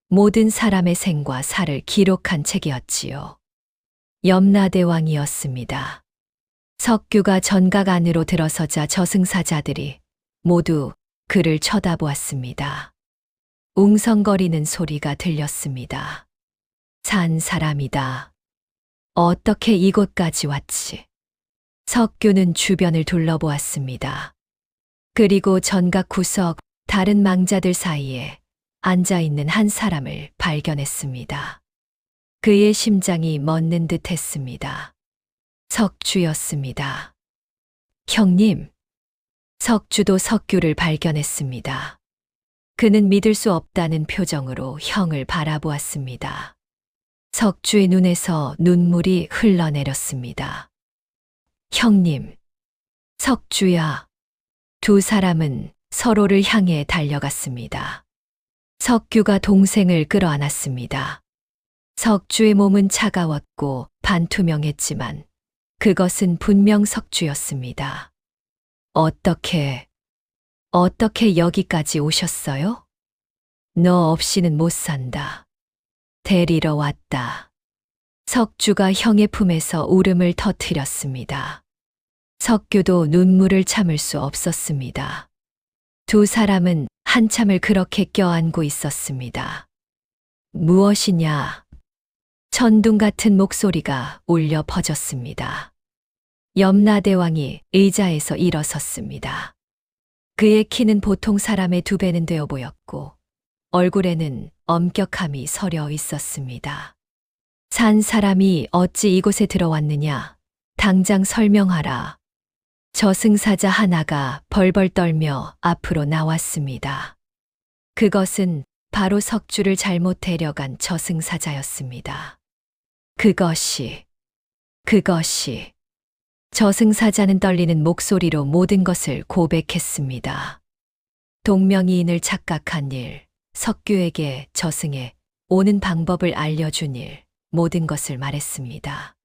모든 사람의 생과 사를 기록한 책이었지요. 염라대왕이었습니다. 석규가 전각 안으로 들어서자 저승사자들이 모두 그를 쳐다보았습니다. 웅성거리는 소리가 들렸습니다. 산 사람이다. 어떻게 이곳까지 왔지? 석규는 주변을 둘러보았습니다. 그리고 전각 구석 다른 망자들 사이에 앉아있는 한 사람을 발견했습니다. 그의 심장이 멎는 듯 했습니다. 석주였습니다. 형님. 석주도 석규를 발견했습니다. 그는 믿을 수 없다는 표정으로 형을 바라보았습니다. 석주의 눈에서 눈물이 흘러내렸습니다. 형님. 석주야. 두 사람은 서로를 향해 달려갔습니다. 석규가 동생을 끌어안았습니다. 석주의 몸은 차가웠고 반투명했지만 그것은 분명 석주였습니다. 어떻게 여기까지 오셨어요? 너 없이는 못 산다. 데리러 왔다. 석주가 형의 품에서 울음을 터뜨렸습니다. 석규도 눈물을 참을 수 없었습니다. 두 사람은 한참을 그렇게 껴안고 있었습니다. 무엇이냐? 천둥 같은 목소리가 울려 퍼졌습니다. 염라대왕이 의자에서 일어섰습니다. 그의 키는 보통 사람의 2배는 되어 보였고 얼굴에는 엄격함이 서려 있었습니다. 산 사람이 어찌 이곳에 들어왔느냐? 당장 설명하라. 저승사자 하나가 벌벌 떨며 앞으로 나왔습니다. 그것은 바로 석주를 잘못 데려간 저승사자였습니다. 그것이. 저승사자는 떨리는 목소리로 모든 것을 고백했습니다. 동명이인을 착각한 일, 석규에게 저승에 오는 방법을 알려준 일, 모든 것을 말했습니다.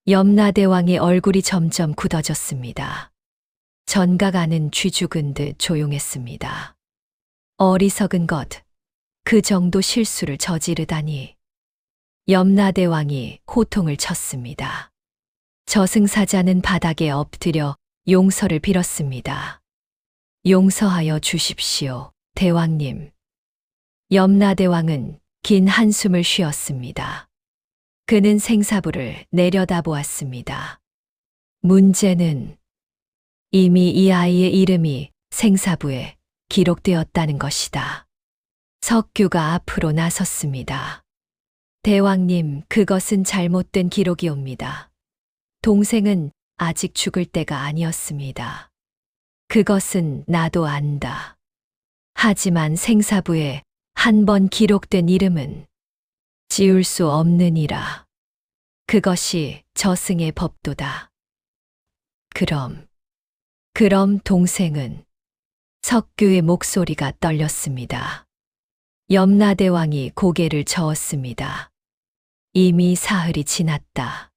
염라대왕의 얼굴이 점점 굳어졌습니다. 전각 안은 쥐 죽은 듯 조용했습니다. 어리석은 것, 그 정도 실수를 저지르다니. 염라대왕이 호통을 쳤습니다. 저승사자는 바닥에 엎드려 용서를 빌었습니다. 용서하여 주십시오, 대왕님. 염라대왕은 긴 한숨을 쉬었습니다. 그는 생사부를 내려다보았습니다. 문제는 이미 이 아이의 이름이 생사부에 기록되었다는 것이다. 석규가 앞으로 나섰습니다. 대왕님, 그것은 잘못된 기록이옵니다. 동생은 아직 죽을 때가 아니었습니다. 그것은 나도 안다. 하지만 생사부에 한 번 기록된 이름은 지울 수 없느니라. 그것이 저승의 법도다. 그럼 동생은 석규의 목소리가 떨렸습니다. 염라대왕이 고개를 저었습니다. 이미 사흘이 지났다.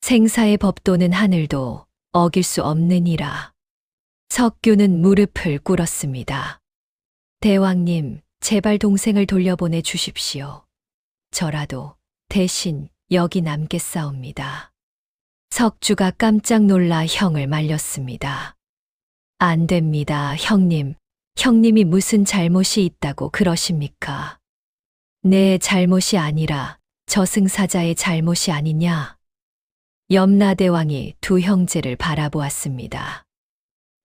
생사의 법도는 하늘도 어길 수 없느니라. 석규는 무릎을 꿇었습니다. 대왕님, 제발 동생을 돌려보내 주십시오. 저라도 대신 여기 남겠사옵니다. 석주가 깜짝 놀라 형을 말렸습니다. 안 됩니다, 형님. 형님이 무슨 잘못이 있다고 그러십니까? 내 잘못이 아니라 저승사자의 잘못이 아니냐? 염라대왕이 두 형제를 바라보았습니다.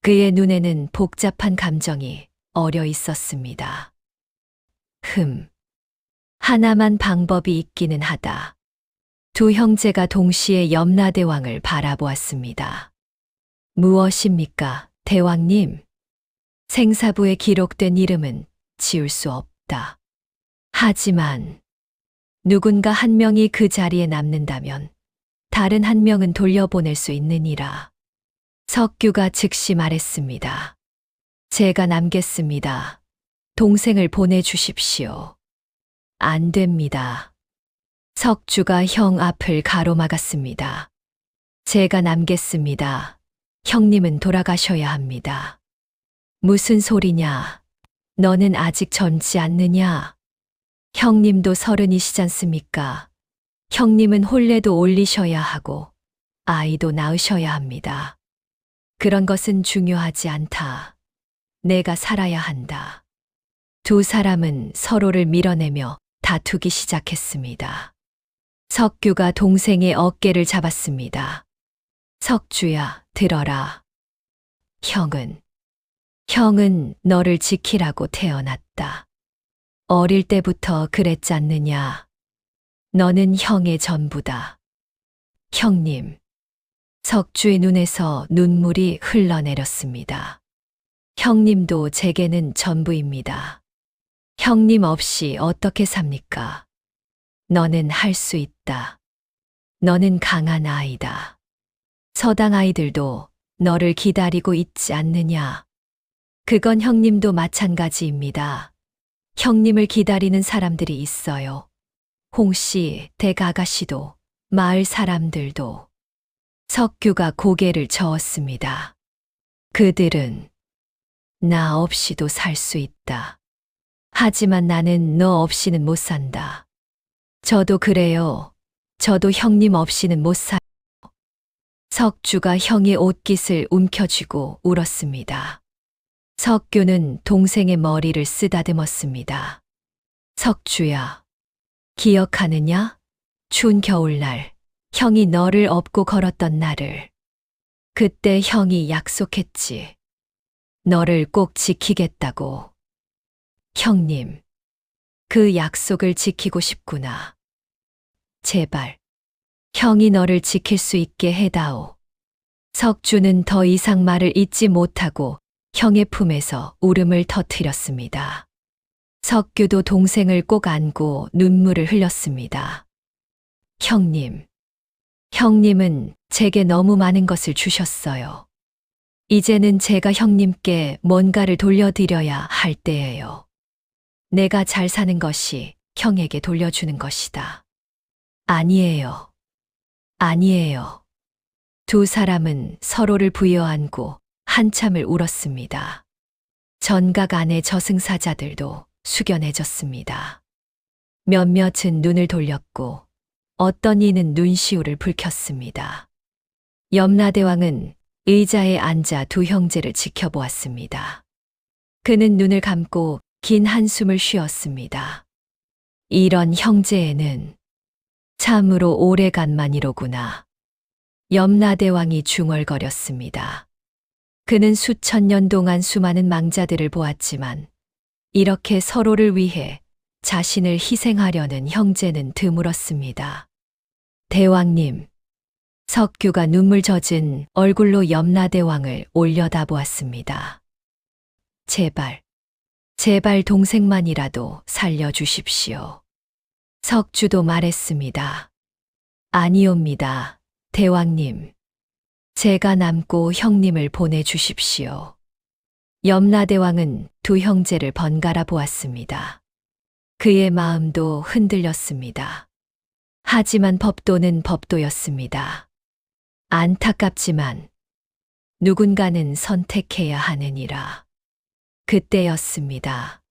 그의 눈에는 복잡한 감정이 어려 있었습니다. 하나만 방법이 있기는 하다. 두 형제가 동시에 염라대왕을 바라보았습니다. 무엇입니까, 대왕님? 생사부에 기록된 이름은 지울 수 없다. 하지만 누군가 한 명이 그 자리에 남는다면 다른 한 명은 돌려보낼 수 있느니라. 석규가 즉시 말했습니다. 제가 남겠습니다. 동생을 보내주십시오. 안 됩니다. 석주가 형 앞을 가로막았습니다. 제가 남겠습니다. 형님은 돌아가셔야 합니다. 무슨 소리냐? 너는 아직 젊지 않느냐? 형님도 30이시잖습니까? 형님은 혼례도 올리셔야 하고 아이도 낳으셔야 합니다. 그런 것은 중요하지 않다. 내가 살아야 한다. 두 사람은 서로를 밀어내며 다투기 시작했습니다. 석규가 동생의 어깨를 잡았습니다. 석주야, 들어라. 형은 너를 지키라고 태어났다. 어릴 때부터 그랬잖느냐. 너는 형의 전부다. 형님. 석주의 눈에서 눈물이 흘러내렸습니다. 형님도 제게는 전부입니다. 형님 없이 어떻게 삽니까? 너는 할 수 있다. 너는 강한 아이다. 서당 아이들도 너를 기다리고 있지 않느냐? 그건 형님도 마찬가지입니다. 형님을 기다리는 사람들이 있어요. 홍씨, 댁아가씨도, 마을 사람들도. 석규가 고개를 저었습니다. 그들은 나 없이도 살 수 있다. 하지만 나는 너 없이는 못 산다. 저도 그래요. 저도 형님 없이는 못 살아요. 석주가 형의 옷깃을 움켜쥐고 울었습니다. 석규는 동생의 머리를 쓰다듬었습니다. 석주야, 기억하느냐? 추운 겨울날, 형이 너를 업고 걸었던 날을. 그때 형이 약속했지. 너를 꼭 지키겠다고. 형님, 그 약속을 지키고 싶구나. 제발, 형이 너를 지킬 수 있게 해다오. 석주는 더 이상 말을 잇지 못하고 형의 품에서 울음을 터뜨렸습니다. 석규도 동생을 꼭 안고 눈물을 흘렸습니다. 형님은 제게 너무 많은 것을 주셨어요. 이제는 제가 형님께 뭔가를 돌려드려야 할 때예요. 내가 잘 사는 것이 형에게 돌려주는 것이다. 아니에요. 두 사람은 서로를 부여안고 한참을 울었습니다. 전각 안의 저승사자들도 숙연해졌습니다. 몇몇은 눈을 돌렸고 어떤 이는 눈시울을 붉혔습니다. 염라대왕은 의자에 앉아 두 형제를 지켜보았습니다. 그는 눈을 감고 긴 한숨을 쉬었습니다. 이런 형제에는 참으로 오래간만이로구나. 염라대왕이 중얼거렸습니다. 그는 수천 년 동안 수많은 망자들을 보았지만 이렇게 서로를 위해 자신을 희생하려는 형제는 드물었습니다. 대왕님, 석규가 눈물 젖은 얼굴로 염라대왕을 올려다보았습니다. 제발 동생만이라도 살려주십시오. 석주도 말했습니다. 아니옵니다, 대왕님. 제가 남고 형님을 보내주십시오. 염라대왕은 두 형제를 번갈아 보았습니다. 그의 마음도 흔들렸습니다. 하지만 법도는 법도였습니다. 안타깝지만 누군가는 선택해야 하느니라. 그때였습니다.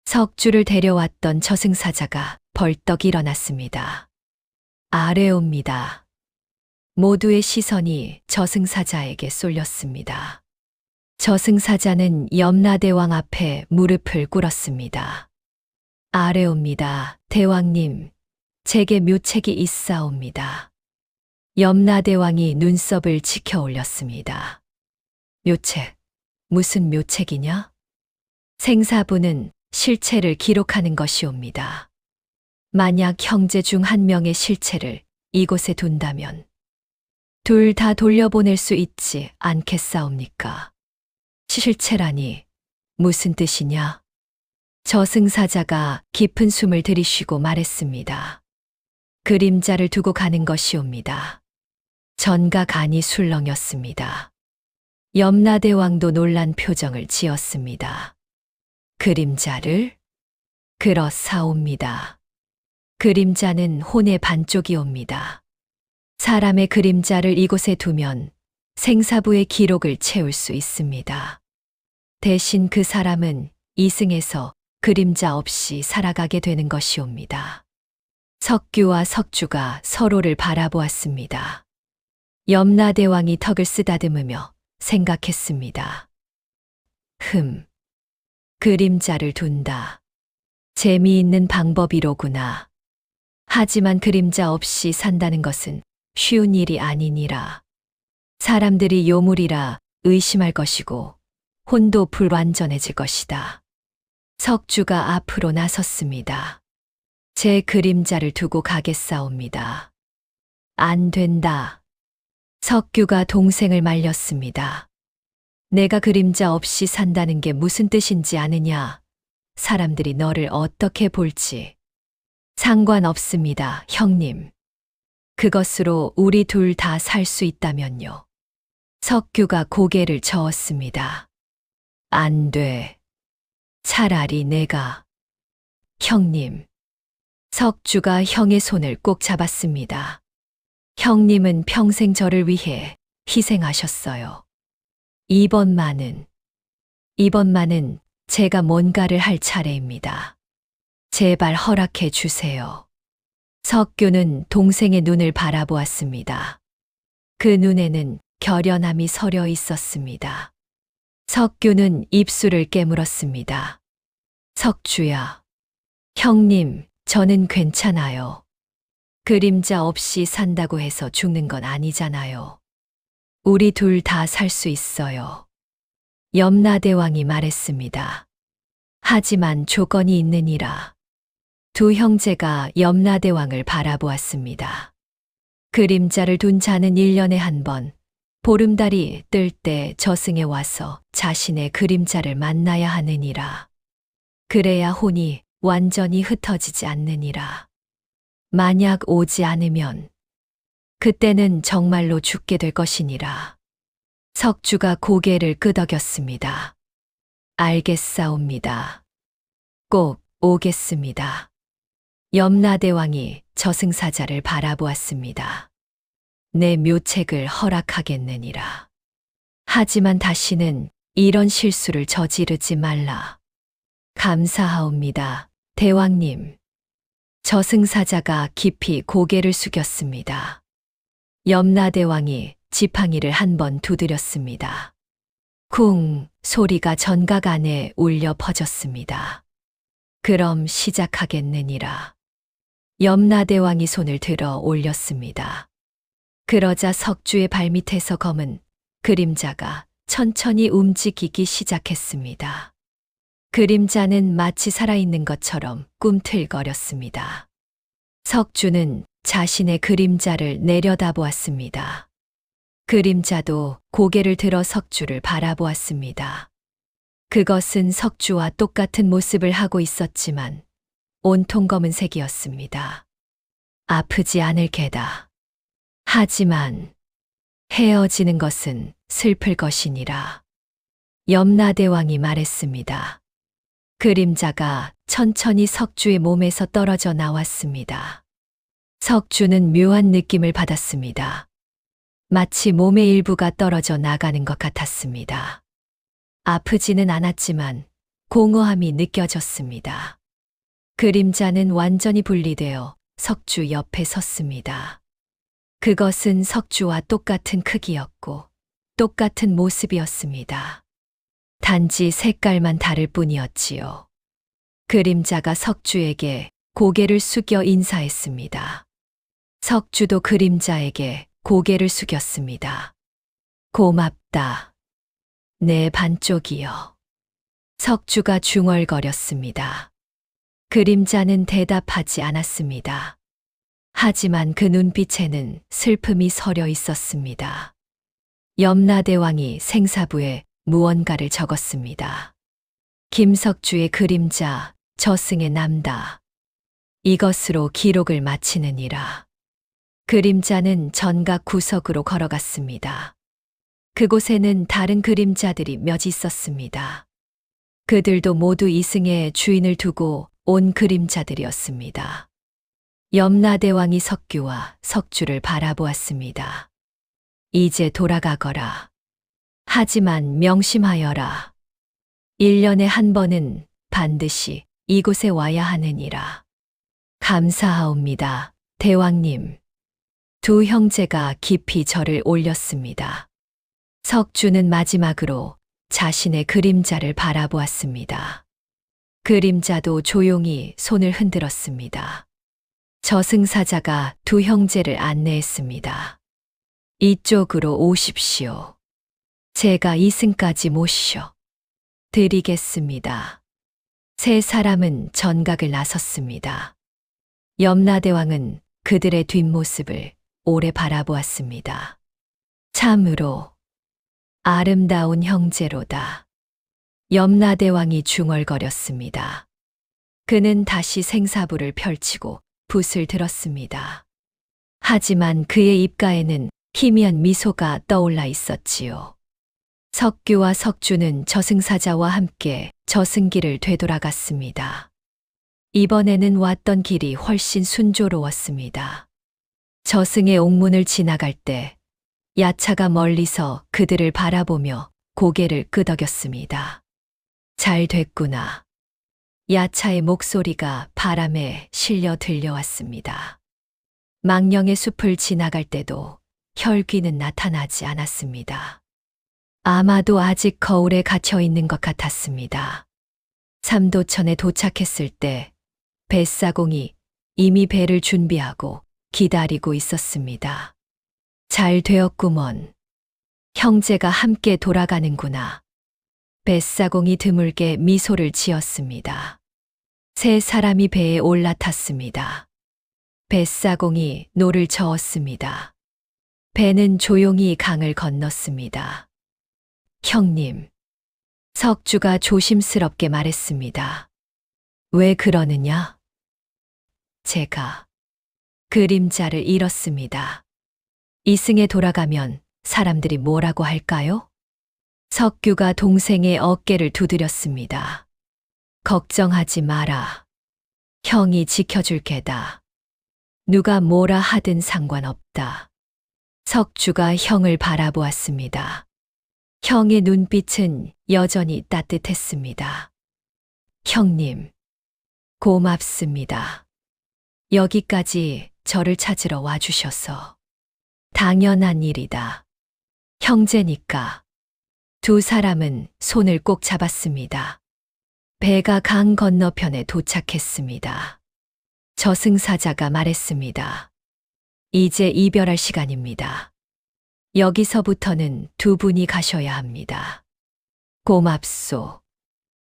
석주를 데려왔던 저승사자가 벌떡 일어났습니다. 아래옵니다. 모두의 시선이 저승사자에게 쏠렸습니다. 저승사자는 염라대왕 앞에 무릎을 꿇었습니다. 아래옵니다, 대왕님. 제게 묘책이 있사옵니다. 염라대왕이 눈썹을 치켜 올렸습니다. 묘책, 무슨 묘책이냐? 생사부는 실체를 기록하는 것이옵니다. 만약 형제 중 한 명의 실체를 이곳에 둔다면 둘 다 돌려보낼 수 있지 않겠사옵니까? 실체라니 무슨 뜻이냐? 저승사자가 깊은 숨을 들이쉬고 말했습니다. 그림자를 두고 가는 것이옵니다. 전과 간이 술렁였습니다. 염라대왕도 놀란 표정을 지었습니다. 그림자를? 그렇사옵니다. 그림자는 혼의 반쪽이옵니다. 사람의 그림자를 이곳에 두면 생사부의 기록을 채울 수 있습니다. 대신 그 사람은 이승에서 그림자 없이 살아가게 되는 것이옵니다. 석규와 석주가 서로를 바라보았습니다. 염라대왕이 턱을 쓰다듬으며 생각했습니다. 그림자를 둔다. 재미있는 방법이로구나. 하지만 그림자 없이 산다는 것은 쉬운 일이 아니니라. 사람들이 요물이라 의심할 것이고 혼도 불완전해질 것이다. 석주가 앞으로 나섰습니다. 제 그림자를 두고 가겠사옵니다. 안 된다. 석규가 동생을 말렸습니다. 내가 그림자 없이 산다는 게 무슨 뜻인지 아느냐? 사람들이 너를 어떻게 볼지. 상관없습니다, 형님. 그것으로 우리 둘 다 살 수 있다면요. 석규가 고개를 저었습니다. 안 돼. 차라리 내가. 형님. 석주가 형의 손을 꼭 잡았습니다. 형님은 평생 저를 위해 희생하셨어요. 이번만은 제가 뭔가를 할 차례입니다. 제발 허락해 주세요. 석규는 동생의 눈을 바라보았습니다. 그 눈에는 결연함이 서려 있었습니다. 석규는 입술을 깨물었습니다. 석주야. 형님, 저는 괜찮아요. 그림자 없이 산다고 해서 죽는 건 아니잖아요. 우리 둘 다 살 수 있어요. 염라대왕이 말했습니다. 하지만 조건이 있느니라. 두 형제가 염라대왕을 바라보았습니다. 그림자를 둔 자는 1년에 한 번, 보름달이 뜰 때 저승에 와서 자신의 그림자를 만나야 하느니라. 그래야 혼이 완전히 흩어지지 않느니라. 만약 오지 않으면 그때는 정말로 죽게 될 것이니라. 석주가 고개를 끄덕였습니다. 알겠사옵니다. 꼭 오겠습니다. 염라대왕이 저승사자를 바라보았습니다. 내 묘책을 허락하겠느니라. 하지만 다시는 이런 실수를 저지르지 말라. 감사하옵니다, 대왕님. 저승사자가 깊이 고개를 숙였습니다. 염라대왕이 지팡이를 한 번 두드렸습니다. 쿵 소리가 전각 안에 울려 퍼졌습니다. 그럼 시작하겠느니라. 염라대왕이 손을 들어 올렸습니다. 그러자 석주의 발밑에서 검은 그림자가 천천히 움직이기 시작했습니다. 그림자는 마치 살아있는 것처럼 꿈틀거렸습니다. 석주는 자신의 그림자를 내려다보았습니다. 그림자도 고개를 들어 석주를 바라보았습니다. 그것은 석주와 똑같은 모습을 하고 있었지만 온통 검은색이었습니다. 아프지 않을 게다. 하지만 헤어지는 것은 슬플 것이니라. 염라대왕이 말했습니다. 그림자가 천천히 석주의 몸에서 떨어져 나왔습니다. 석주는 묘한 느낌을 받았습니다. 마치 몸의 일부가 떨어져 나가는 것 같았습니다. 아프지는 않았지만 공허함이 느껴졌습니다. 그림자는 완전히 분리되어 석주 옆에 섰습니다. 그것은 석주와 똑같은 크기였고 똑같은 모습이었습니다. 단지 색깔만 다를 뿐이었지요. 그림자가 석주에게 고개를 숙여 인사했습니다. 석주도 그림자에게 고개를 숙였습니다. 고맙다. 내 반쪽이여. 석주가 중얼거렸습니다. 그림자는 대답하지 않았습니다. 하지만 그 눈빛에는 슬픔이 서려 있었습니다. 염라대왕이 생사부에 무언가를 적었습니다. 김석주의 그림자, 저승의 남다. 이것으로 기록을 마치느니라. 그림자는 전각 구석으로 걸어갔습니다. 그곳에는 다른 그림자들이 몇 있었습니다. 그들도 모두 이승의 주인을 두고 온 그림자들이었습니다. 염라대왕이 석규와 석주를 바라보았습니다. 이제 돌아가거라. 하지만 명심하여라. 1년에 한 번은 반드시 이곳에 와야 하느니라. 감사하옵니다, 대왕님. 두 형제가 깊이 절을 올렸습니다. 석주는 마지막으로 자신의 그림자를 바라보았습니다. 그림자도 조용히 손을 흔들었습니다. 저승사자가 두 형제를 안내했습니다. 이쪽으로 오십시오. 제가 이승까지 모셔 드리겠습니다. 세 사람은 전각을 나섰습니다. 염라대왕은 그들의 뒷모습을 오래 바라보았습니다. 참으로 아름다운 형제로다. 염라대왕이 중얼거렸습니다. 그는 다시 생사부를 펼치고 붓을 들었습니다. 하지만 그의 입가에는 희미한 미소가 떠올라 있었지요. 석규와 석주는 저승사자와 함께 저승길을 되돌아갔습니다. 이번에는 왔던 길이 훨씬 순조로웠습니다. 저승의 옥문을 지나갈 때 야차가 멀리서 그들을 바라보며 고개를 끄덕였습니다. 잘 됐구나. 야차의 목소리가 바람에 실려 들려왔습니다. 망령의 숲을 지나갈 때도 혈귀는 나타나지 않았습니다. 아마도 아직 거울에 갇혀 있는 것 같았습니다. 삼도천에 도착했을 때 뱃사공이 이미 배를 준비하고 기다리고 있었습니다. 잘 되었구먼. 형제가 함께 돌아가는구나. 뱃사공이 드물게 미소를 지었습니다. 세 사람이 배에 올라탔습니다. 뱃사공이 노를 저었습니다. 배는 조용히 강을 건넜습니다. 형님, 석주가 조심스럽게 말했습니다. 왜 그러느냐? 제가 그림자를 잃었습니다. 이승에 돌아가면 사람들이 뭐라고 할까요? 석규가 동생의 어깨를 두드렸습니다. 걱정하지 마라. 형이 지켜줄 게다. 누가 뭐라 하든 상관없다. 석주가 형을 바라보았습니다. 형의 눈빛은 여전히 따뜻했습니다. 형님, 고맙습니다. 여기까지 저를 찾으러 와주셔서. 당연한 일이다. 형제니까. 두 사람은 손을 꼭 잡았습니다. 배가 강 건너편에 도착했습니다. 저승사자가 말했습니다. 이제 이별할 시간입니다. 여기서부터는 두 분이 가셔야 합니다. 고맙소.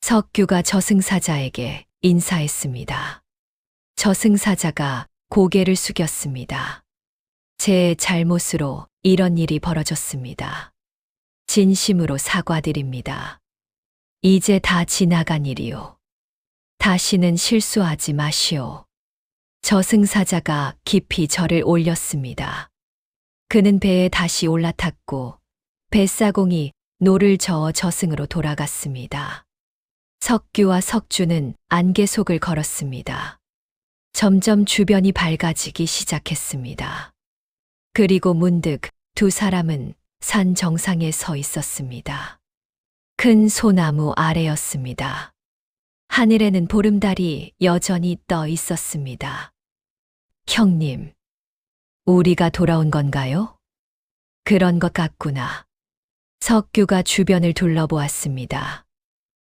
석규가 저승사자에게 인사했습니다. 저승사자가 고개를 숙였습니다. 제 잘못으로 이런 일이 벌어졌습니다. 진심으로 사과드립니다. 이제 다 지나간 일이오. 다시는 실수하지 마시오. 저승사자가 깊이 절을 올렸습니다. 그는 배에 다시 올라탔고 뱃사공이 노를 저어 저승으로 돌아갔습니다. 석규와 석주는 안개 속을 걸었습니다. 점점 주변이 밝아지기 시작했습니다. 그리고 문득 두 사람은 산 정상에 서 있었습니다. 큰 소나무 아래였습니다. 하늘에는 보름달이 여전히 떠 있었습니다. 형님, 우리가 돌아온 건가요? 그런 것 같구나. 석규가 주변을 둘러보았습니다.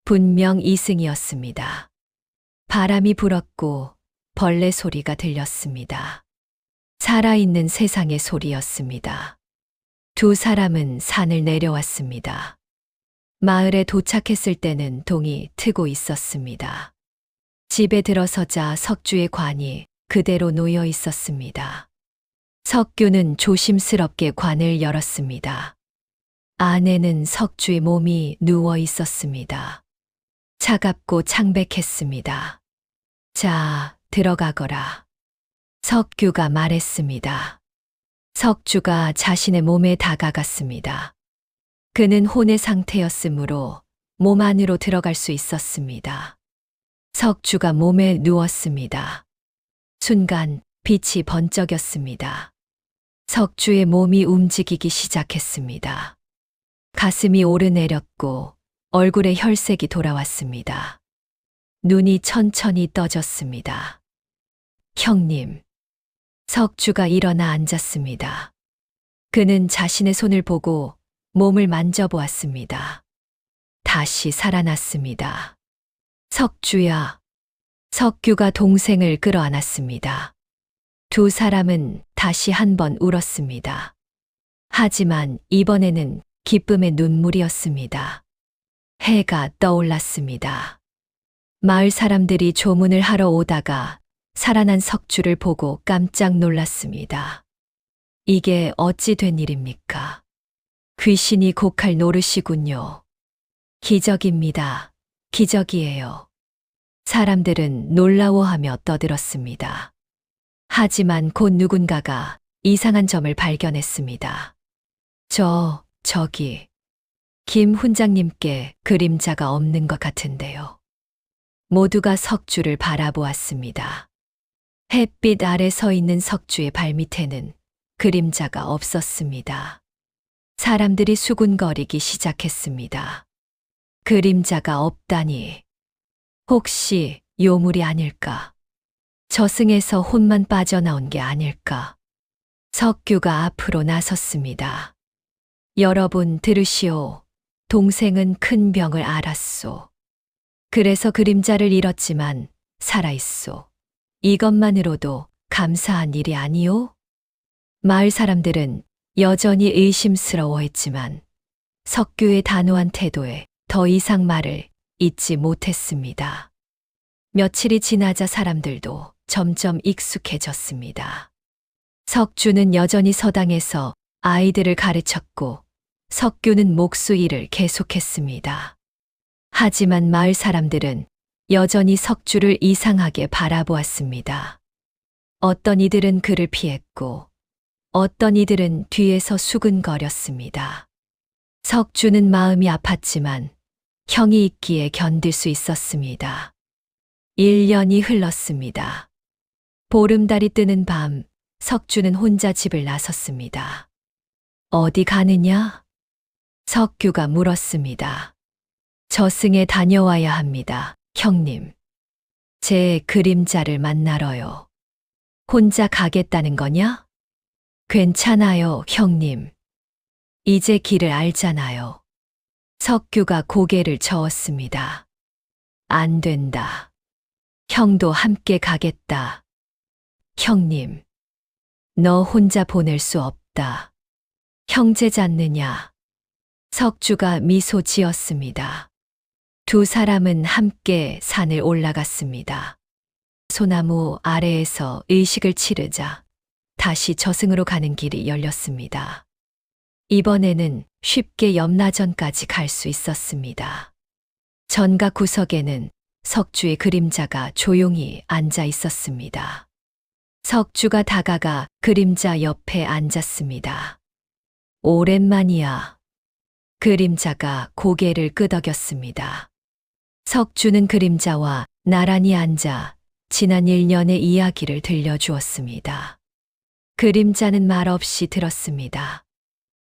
분명 이승이었습니다. 바람이 불었고 벌레 소리가 들렸습니다. 살아있는 세상의 소리였습니다. 두 사람은 산을 내려왔습니다. 마을에 도착했을 때는 동이 트고 있었습니다. 집에 들어서자 석주의 관이 그대로 놓여 있었습니다. 석규는 조심스럽게 관을 열었습니다. 안에는 석주의 몸이 누워 있었습니다. 차갑고 창백했습니다. 자, 들어가거라. 석규가 말했습니다. 석주가 자신의 몸에 다가갔습니다. 그는 혼의 상태였으므로 몸 안으로 들어갈 수 있었습니다. 석주가 몸에 누웠습니다. 순간 빛이 번쩍였습니다. 석주의 몸이 움직이기 시작했습니다. 가슴이 오르내렸고 얼굴에 혈색이 돌아왔습니다. 눈이 천천히 떠졌습니다. 형님. 석주가 일어나 앉았습니다. 그는 자신의 손을 보고 몸을 만져보았습니다. 다시 살아났습니다. 석주야. 석규가 동생을 끌어안았습니다. 두 사람은 다시 한 번 울었습니다. 하지만 이번에는 기쁨의 눈물이었습니다. 해가 떠올랐습니다. 마을 사람들이 조문을 하러 오다가 살아난 석주를 보고 깜짝 놀랐습니다. 이게 어찌 된 일입니까? 귀신이 곡할 노릇이군요. 기적입니다. 기적이에요. 사람들은 놀라워하며 떠들었습니다. 하지만 곧 누군가가 이상한 점을 발견했습니다. 저기, 김 훈장님께 그림자가 없는 것 같은데요. 모두가 석주를 바라보았습니다. 햇빛 아래 서 있는 석주의 발밑에는 그림자가 없었습니다. 사람들이 수군거리기 시작했습니다. 그림자가 없다니. 혹시 요물이 아닐까? 저승에서 혼만 빠져나온 게 아닐까? 석규가 앞으로 나섰습니다. 여러분 들으시오. 동생은 큰 병을 앓았소. 그래서 그림자를 잃었지만 살아있소. 이것만으로도 감사한 일이 아니오? 마을 사람들은 여전히 의심스러워했지만 석규의 단호한 태도에 더 이상 말을 잇지 못했습니다. 며칠이 지나자 사람들도 점점 익숙해졌습니다. 석주는 여전히 서당에서 아이들을 가르쳤고 석규는 목수 일을 계속했습니다. 하지만 마을 사람들은 여전히 석주를 이상하게 바라보았습니다. 어떤 이들은 그를 피했고 어떤 이들은 뒤에서 수근거렸습니다. 석주는 마음이 아팠지만 형이 있기에 견딜 수 있었습니다. 1년이 흘렀습니다. 보름달이 뜨는 밤, 석주는 혼자 집을 나섰습니다. 어디 가느냐? 석규가 물었습니다. 저승에 다녀와야 합니다, 형님. 제 그림자를 만나러요. 혼자 가겠다는 거냐? 괜찮아요, 형님. 이제 길을 알잖아요. 석규가 고개를 저었습니다. 안 된다. 형도 함께 가겠다. 형님, 너 혼자 보낼 수 없다. 형제잖느냐. 석주가 미소 지었습니다. 두 사람은 함께 산을 올라갔습니다. 소나무 아래에서 의식을 치르자 다시 저승으로 가는 길이 열렸습니다. 이번에는 쉽게 염라전까지 갈 수 있었습니다. 전각 구석에는 석주의 그림자가 조용히 앉아 있었습니다. 석주가 다가가 그림자 옆에 앉았습니다. 오랜만이야. 그림자가 고개를 끄덕였습니다. 석주는 그림자와 나란히 앉아 지난 1년의 이야기를 들려주었습니다. 그림자는 말없이 들었습니다.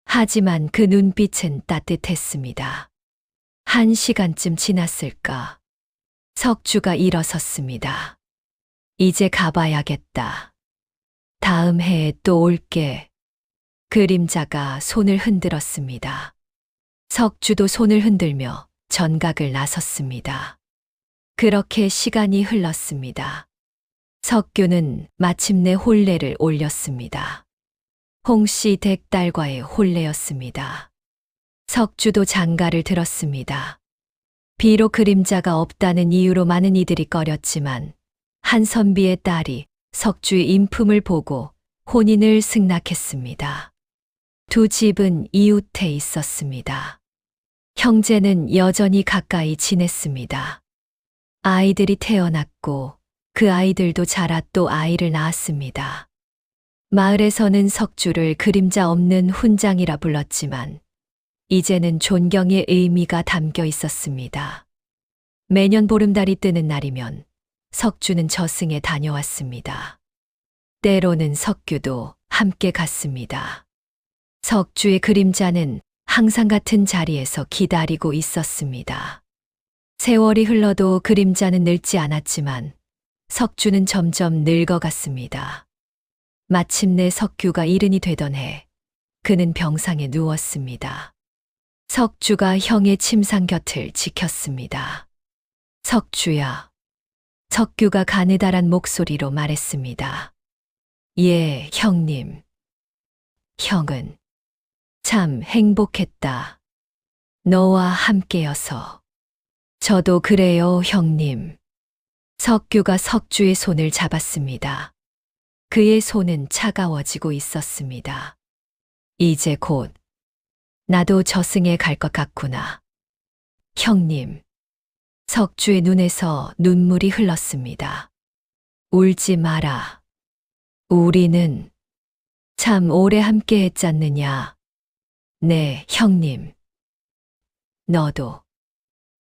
하지만 그 눈빛은 따뜻했습니다. 1시간쯤 지났을까? 석주가 일어섰습니다. 이제 가봐야겠다. 다음 해에 또 올게. 그림자가 손을 흔들었습니다. 석주도 손을 흔들며 전각을 나섰습니다. 그렇게 시간이 흘렀습니다. 석규는 마침내 혼례를 올렸습니다. 홍씨 댁딸과의 혼례였습니다. 석주도 장가를 들었습니다. 비록 그림자가 없다는 이유로 많은 이들이 꺼렸지만 한선비의 딸이 석주의 인품을 보고 혼인을 승낙했습니다. 두 집은 이웃해 있었습니다. 형제는 여전히 가까이 지냈습니다. 아이들이 태어났고 그 아이들도 자라 또 아이를 낳았습니다. 마을에서는 석주를 그림자 없는 훈장이라 불렀지만 이제는 존경의 의미가 담겨 있었습니다. 매년 보름달이 뜨는 날이면 석주는 저승에 다녀왔습니다. 때로는 석규도 함께 갔습니다. 석주의 그림자는 항상 같은 자리에서 기다리고 있었습니다. 세월이 흘러도 그림자는 늙지 않았지만 석주는 점점 늙어갔습니다. 마침내 석규가 70이 되던 해, 그는 병상에 누웠습니다. 석주가 형의 침상 곁을 지켰습니다. 석주야. 석규가 가느다란 목소리로 말했습니다. 예, 형님. 형은 참 행복했다. 너와 함께여서. 저도 그래요, 형님. 석규가 석주의 손을 잡았습니다. 그의 손은 차가워지고 있었습니다. 이제 곧 나도 저승에 갈 것 같구나. 형님. 석주의 눈에서 눈물이 흘렀습니다. 울지 마라. 우리는 참 오래 함께 했잖느냐. 네, 형님. 너도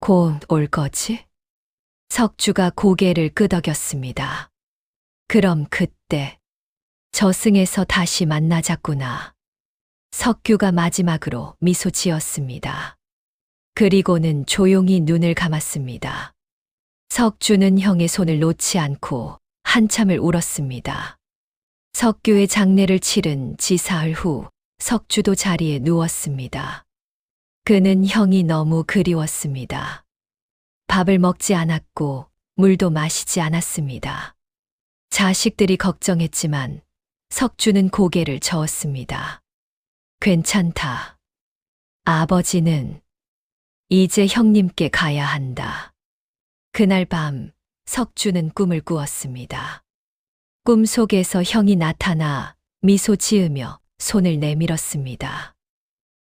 곧 올 거지? 석주가 고개를 끄덕였습니다. 그럼 그때 저승에서 다시 만나자꾸나. 석규가 마지막으로 미소 지었습니다. 그리고는 조용히 눈을 감았습니다. 석주는 형의 손을 놓지 않고 한참을 울었습니다. 석규의 장례를 치른 지 사흘 후 석주도 자리에 누웠습니다. 그는 형이 너무 그리웠습니다. 밥을 먹지 않았고 물도 마시지 않았습니다. 자식들이 걱정했지만 석주는 고개를 저었습니다. 괜찮다. 아버지는 이제 형님께 가야 한다. 그날 밤 석주는 꿈을 꾸었습니다. 꿈속에서 형이 나타나 미소 지으며 손을 내밀었습니다.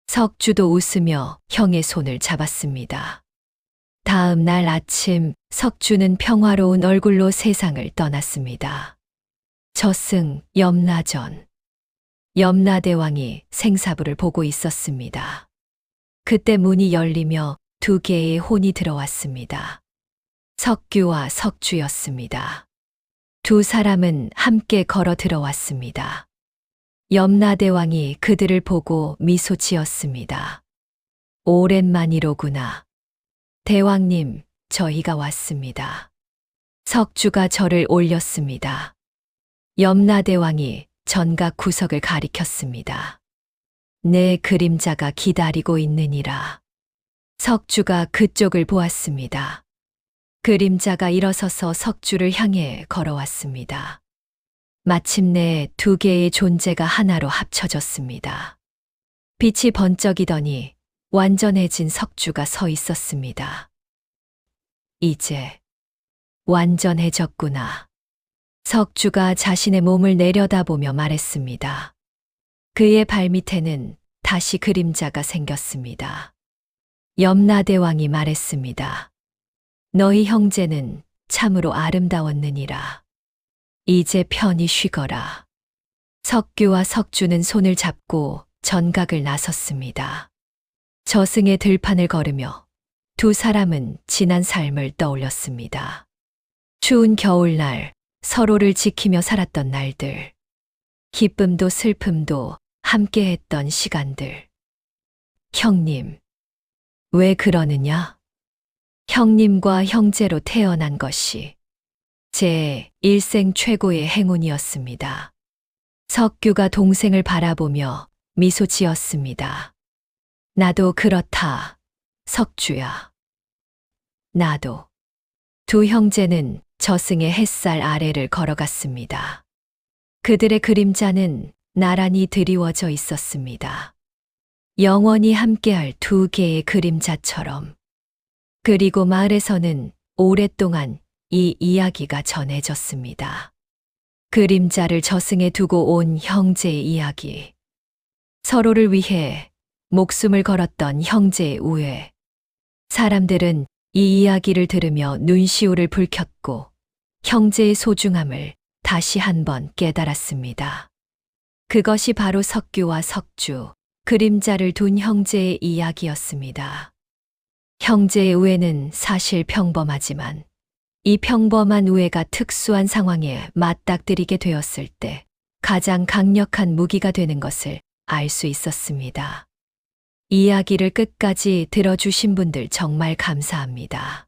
석주도 웃으며 형의 손을 잡았습니다. 다음 날 아침 석주는 평화로운 얼굴로 세상을 떠났습니다. 저승 염라전. 염라대왕이 생사부를 보고 있었습니다. 그때 문이 열리며 두 개의 혼이 들어왔습니다. 석규와 석주였습니다. 두 사람은 함께 걸어 들어왔습니다. 염라대왕이 그들을 보고 미소 지었습니다. 오랜만이로구나. 대왕님, 저희가 왔습니다. 석주가 절을 올렸습니다. 염라대왕이 전각 구석을 가리켰습니다. 내 그림자가 기다리고 있느니라. 석주가 그쪽을 보았습니다. 그림자가 일어서서 석주를 향해 걸어왔습니다. 마침내 두 개의 존재가 하나로 합쳐졌습니다. 빛이 번쩍이더니 완전해진 석주가 서 있었습니다. 이제 완전해졌구나. 석주가 자신의 몸을 내려다보며 말했습니다. 그의 발밑에는 다시 그림자가 생겼습니다. 염라대왕이 말했습니다. 너희 형제는 참으로 아름다웠느니라. 이제 편히 쉬거라. 석규와 석주는 손을 잡고 전각을 나섰습니다. 저승의 들판을 걸으며 두 사람은 지난 삶을 떠올렸습니다. 추운 겨울날 서로를 지키며 살았던 날들. 기쁨도 슬픔도 함께했던 시간들. 형님, 왜 그러느냐? 형님과 형제로 태어난 것이 제 일생 최고의 행운이었습니다. 석규가 동생을 바라보며 미소 지었습니다. 나도 그렇다, 석주야. 나도. 두 형제는 저승의 햇살 아래를 걸어갔습니다. 그들의 그림자는 나란히 드리워져 있었습니다. 영원히 함께할 두 개의 그림자처럼. 그리고 마을에서는 오랫동안 이 이야기가 전해졌습니다. 그림자를 저승에 두고 온 형제의 이야기. 서로를 위해 목숨을 걸었던 형제의 우애. 사람들은 이 이야기를 들으며 눈시울을 붉혔고 형제의 소중함을 다시 한번 깨달았습니다. 그것이 바로 석규와 석주, 그림자를 둔 형제의 이야기였습니다. 형제의 우애는 사실 평범하지만 이 평범한 우애가 특수한 상황에 맞닥뜨리게 되었을 때 가장 강력한 무기가 되는 것을 알 수 있었습니다. 이야기를 끝까지 들어주신 분들 정말 감사합니다.